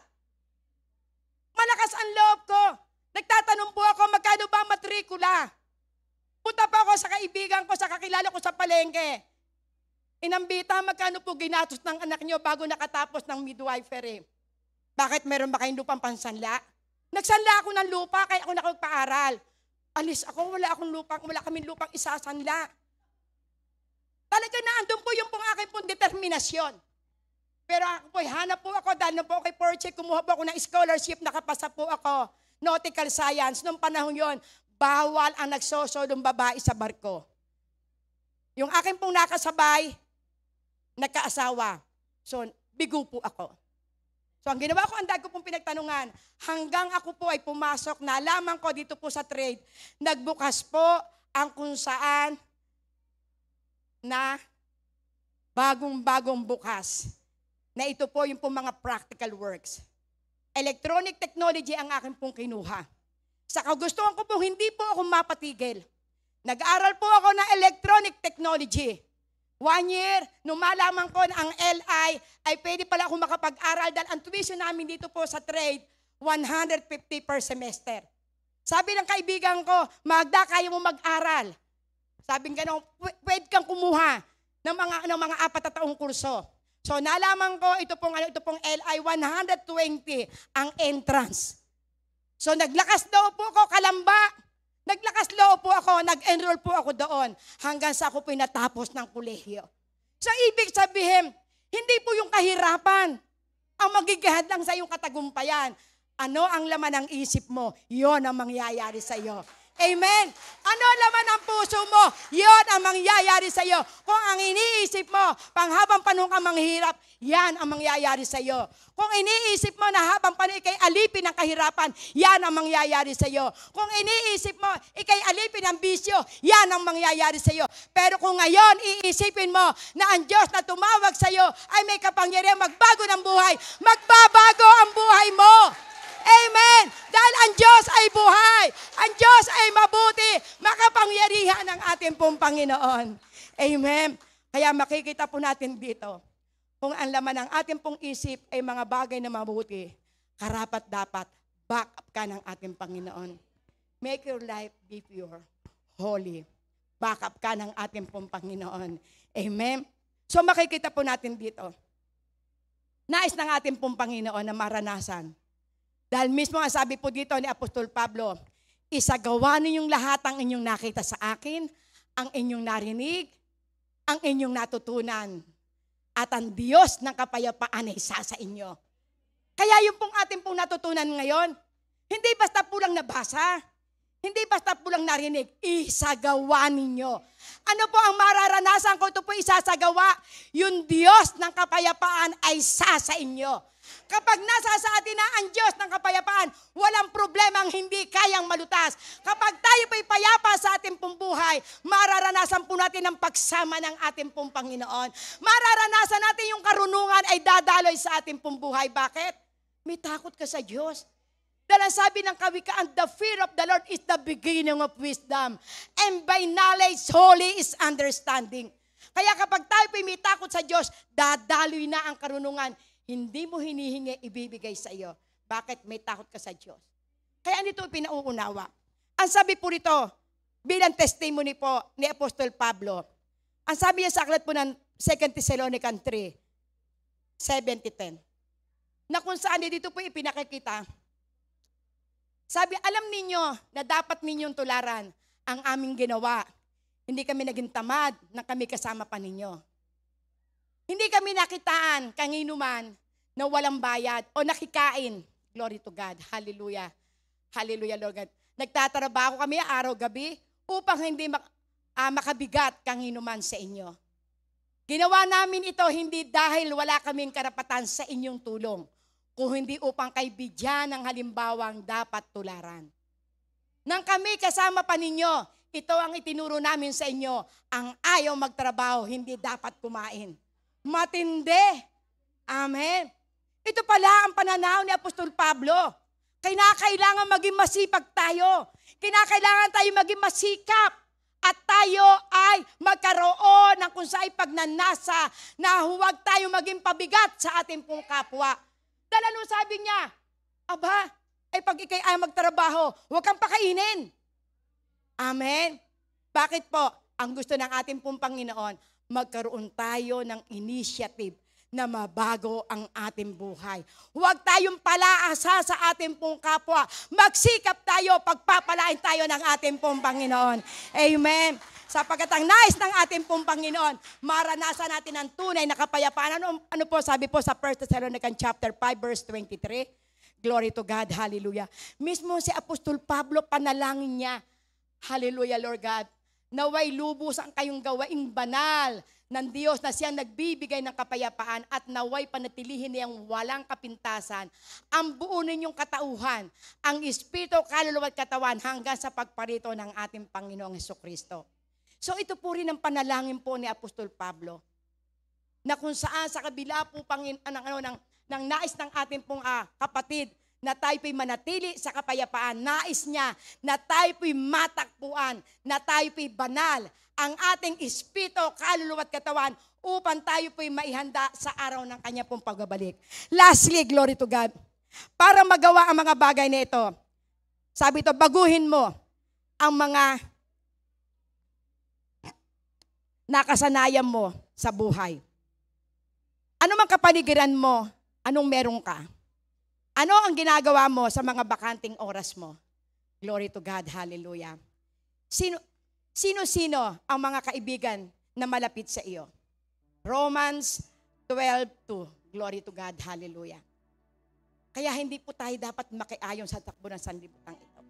Malakas ang loob ko. Nagtatanong po ako, magkano ba matrikula? Punta pa ako sa kaibigan ko, sa kakilala ko sa palengke. Inambita, magkano po ginatos ng anak niyo bago nakatapos ng midwifery? Bakit meron ba kayong lupang pansanla? Nagsanla ako ng lupa, kaya ako nakapag-paaral. Alis ako, wala kaming lupang isasanla. Talaga na andun po yung pong aking pong determinasyon. Pero ako po, hanap po ako dahil na po kay Porche, kumuha po ako ng scholarship, nakapasa po ako, nautical science. Noong panahon yon, bawal ang nagsosolong babae sa barko. Yung aking pong nakasabay, nagkaasawa. So, bigo po ako. So, ang ginawa ko, ang dahil ko pong pinagtanungan, hanggang ako po ay pumasok, nalaman ko dito po sa trade, nagbukas po ang kung saan na bagong-bagong bukas. Na ito po yung pong mga practical works. Electronic technology ang akin pong kinuha. Sa kagustuhan ko po, hindi po ako mapatigil. Nag-aral po ako ng electronic technology. 1 year, nung malaman ko na ang LI ay pwede pala ako makapag-aral dahil ang tuition namin dito po sa trade, 150 per semester. Sabi ng kaibigan ko, Magda, kaya mo mag-aral. Sabi nga, pwede kang kumuha ng mga 4 na taong kurso. So nalaman ko, ito pong LI, 120 ang entrance. So naglakas loob po ako, Kalamba. Naglakas loob po ako, nag-enroll po ako doon hanggang sa ako po natapos ng kolehiyo. So ibig sabihin, hindi po yung kahirapan ang magigihad lang sa iyong katagumpayan. Ano ang laman ng isip mo? Yon ang mangyayari sa iyo. Amen. Ano laman ang puso mo? Yon ang mangyayari sa iyo. Kung ang iniisip mo, panghabang panahon kang manghirap, yan ang mangyayari sa iyo. Kung iniisip mo na habang panahon ikay alipin ng kahirapan, yan ang mangyayari sa iyo. Kung iniisip mo, ikay alipin ng bisyo, yan ang mangyayari sa iyo. Pero kung ngayon, iisipin mo na ang Diyos na tumawag sa iyo ay may kapangyarihan magbago ng buhay, magbabago ang buhay mo. Amen! Dahil ang Diyos ay buhay. Ang Diyos ay mabuti. Makapangyarihan ang ating pong Panginoon. Amen! Kaya makikita po natin dito, kung ang laman ng ating pong isip ay mga bagay na mabuti, karapat dapat back up ka ng ating Panginoon. Make your life be pure, holy. Back up ka ng ating pong Panginoon. Amen? So makikita po natin dito, nais ng ating pong Panginoon na maranasan. Dahil mismo ang sabi po dito ni Apostol Pablo, isagawa ninyong lahat ang inyong nakita sa akin, ang inyong narinig, ang inyong natutunan. At ang Diyos ng kapayapaan ay isa sa inyo. Kaya yung pong ating pong natutunan ngayon, hindi basta po lang nabasa, hindi basta po lang narinig, isagawa ninyo. Ano po ang mararanasan ko? Ito po isasagawa, yung Diyos ng kapayapaan ay isa sa inyo. Kapag nasa sa atin na ang Diyos ng kapayapaan, walang problema ang hindi kayang malutas. Kapag tayo po'y payapa sa ating pong buhay, mararanasan po natin ang pagsama ng ating pong Panginoon. Mararanasan natin yung karunungan ay dadaloy sa ating pong buhay. Bakit? May takot ka sa Diyos. Dahil ang sabi ng kawikaan, the fear of the Lord is the beginning of wisdom. And by knowledge, holy is understanding. Kaya kapag tayo po'y may takot sa Diyos, dadaloy na ang karunungan. Hindi mo hinihingi, ibibigay sa iyo. Bakit? May takot ka sa Diyos. Kaya nito pinauunawa. Ang sabi po nito, bilang testimony po ni Apostol Pablo, ang sabi niya sa aklat po ng 2 Thessalonians 3, 7-10, na kung saan dito po ipinakikita, sabi, alam ninyo na dapat ninyong tularan ang aming ginawa. Hindi kami naging tamad na kami kasama pa ninyo. Hindi kami nakitaan kanginuman na walang bayad o nakikain. Glory to God. Hallelujah. Hallelujah, Lord God. Nagtatrabaho kami araw-gabi upang hindi makabigat kanginuman sa inyo. Ginawa namin ito hindi dahil wala kaming karapatan sa inyong tulong, kung hindi upang kay bigyan ng halimbawang dapat tularan. Nang kami kasama pa ninyo, ito ang itinuro namin sa inyo, ang ayaw magtrabaho, hindi dapat kumain. Matindi. Amen. Ito pala ang pananaw ni Apostol Pablo. Kinakailangan maging masipag tayo. Kinakailangan tayo maging masikap. At tayo ay magkaroon ng kung saan pagnanasa na huwag tayo maging pabigat sa ating pong kapwa. Dahil ano sabi niya? Aba, ay pag ikay ay magtrabaho, huwag kang pakainin. Amen? Bakit po? Ang gusto ng ating pong Panginoon, magkaroon tayo ng initiative na mabago ang ating buhay. Huwag tayong palaasa sa ating pong kapwa. Magsikap tayo, pagpapalain tayo ng ating pong Panginoon. Amen. Sapagkat ang nais ng ating pong Panginoon, maranasan natin ang tunay na kapayapaan. Ano po sabi po sa 1 Thessalonians chapter 5 verse 23? Glory to God, hallelujah. Mismo si Apostol Pablo, panalangin niya, hallelujah Lord God, naway lubos ang kayong gawaing banal ng Diyos na siyang nagbibigay ng kapayapaan at naway panatilihin niyang walang kapintasan ang buo ninyong katauhan, ang espiritu, kaluluwa at katawan hanggang sa pagparito ng ating Panginoong Hesukristo. So ito po rin ang panalangin po ni Apostol Pablo na kung saan sa kabila po ng nais ng ating pong kapatid na tayo po'y manatili sa kapayapaan. Nais niya na tayo po'y matakbuhan, na tayo po'y banal, ang ating espiritu, kaluluwa at katawan upang tayo po'y maihanda sa araw ng kanya pong pagbabalik. Lastly, glory to God, para magawa ang mga bagay na ito, sabi ito, baguhin mo ang mga nakasanayan mo sa buhay. Ano mang kapaligiran mo, anong meron ka? Ano ang ginagawa mo sa mga bakanting oras mo? Glory to God, hallelujah. Sino-sino ang mga kaibigan na malapit sa iyo? Romans 12:2. Glory to God, hallelujah. Kaya hindi po tayo dapat makiayon sa takbo ng sanlibutan ito.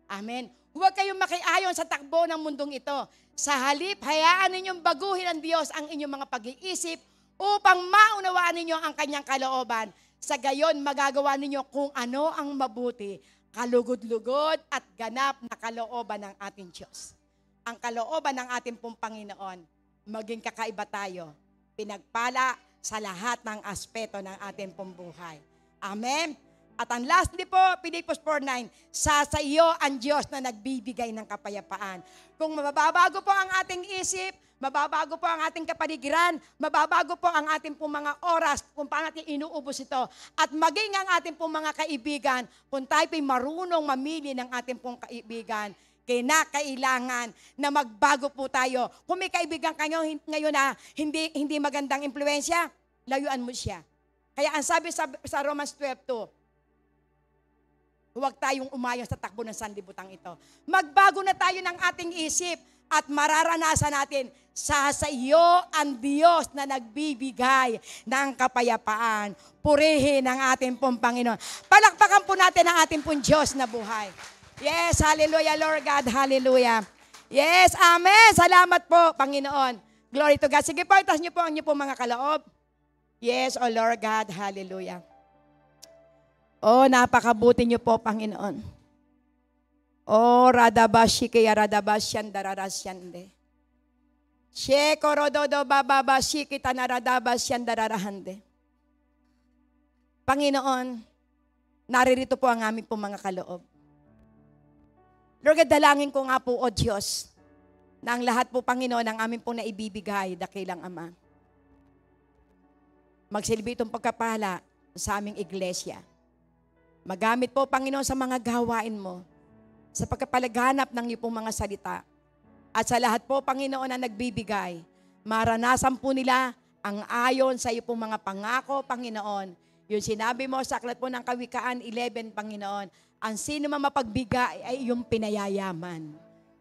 Amen. Huwag kayong makiayon sa takbo ng mundong ito. Sa halip, hayaan ninyong baguhin ng Diyos ang inyong mga pag-iisip upang maunawaan ninyo ang kanyang kalooban. Sa gayon, magagawa ninyo kung ano ang mabuti, kalugod-lugod at ganap na kalooban ng ating Diyos. Ang kalooban ng ating pong Panginoon, maging kakaiba tayo, pinagpala sa lahat ng aspeto ng ating pong buhay. Amen? At ang lastly po, Pilipos 4:9, sa iyo ang Diyos na nagbibigay ng kapayapaan. Kung mababago po ang ating isip, mababago po ang ating kapaligiran, mababago po ang ating pong mga oras kung paano natin inuubos ito. At maging ang ating pong mga kaibigan, kung tayo po'y marunong mamili ng ating pong kaibigan, kinakailangan na magbago po tayo. Kung may kaibigan kayo ngayon na hindi magandang impluensya, layuan mo siya. Kaya ang sabi sa Romans 12:2, huwag tayong umayon sa takbo ng sanlibutan ito. Magbago na tayo ng ating isip at mararanasan natin sa iyo ang Diyos na nagbibigay ng kapayapaan. Purihin ang ating pong Panginoon. Palakpakan po natin ang ating pong Diyos na buhay. Yes, hallelujah, Lord God, hallelujah. Yes, amen. Salamat po, Panginoon. Glory to God. Sige po, itas niyo po ang niyo po mga kaloob. Yes, oh Lord God, hallelujah. Oh, napakabuti niyo po, Panginoon. Oh, radabashi kaya radabasyan dararasyande. Sheko rododo bababashi kita naradabasyan dararahande. Panginoon, naririto po ang aming po mga kaloob. Lord, dalangin ko nga po, O Diyos, na ang lahat po, Panginoon, ang aming po naibibigay, dakilang Ama. Magsilbi itong pagkapala sa aming iglesia. Magamit po, Panginoon, sa mga gawain mo, sa pagkapalaganap ng iyong pong mga salita. At sa lahat po, Panginoon, na nagbibigay, maranasan po nila ang ayon sa iyong pong mga pangako, Panginoon. Yung sinabi mo sa aklat po ng Kawikaan 11, Panginoon, ang sino man mapagbigay ay iyong pinayayaman.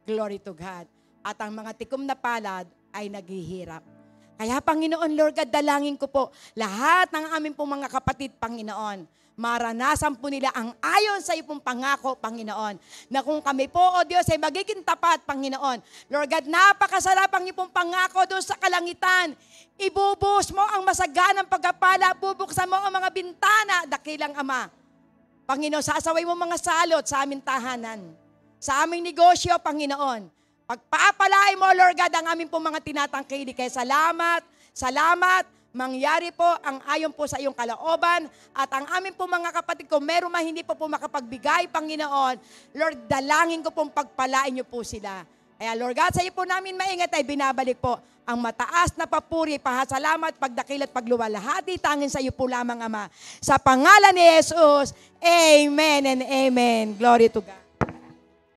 Glory to God. At ang mga tikom na palad ay naghihirap. Kaya, Panginoon, Lord God, dalangin ko po, lahat ng aming pong mga kapatid, Panginoon, maranasan po nila ang ayon sa iyong pangako, Panginoon, na kung kami po, O Diyos, ay magiging tapat, Panginoon. Lord God, napakasarap ang iyong pangako doon sa kalangitan. Ibubuhos mo ang masaganang pagkapala, bubuksan mo ang mga bintana, dakilang Ama. Panginoon, sasaway mo mga salot sa aming tahanan, sa aming negosyo, Panginoon. Pagpapalain mo, Lord God, ang aming pong mga tinatangkili. Kaya salamat, mangyari po ang ayon po sa iyong kalooban at ang amin po mga kapatid ko, meron man hindi po makapagbigay, Panginoon, Lord, dalangin ko pong pagpalain niyo po sila. Kaya Lord God, sa iyo po namin maingat ay binabalik po ang mataas na papuri, pasalamat, pagdakil at pagluwalhati, tangin sa iyo po lamang, Ama. Sa pangalan ni Jesus, Amen and Amen. Glory to God.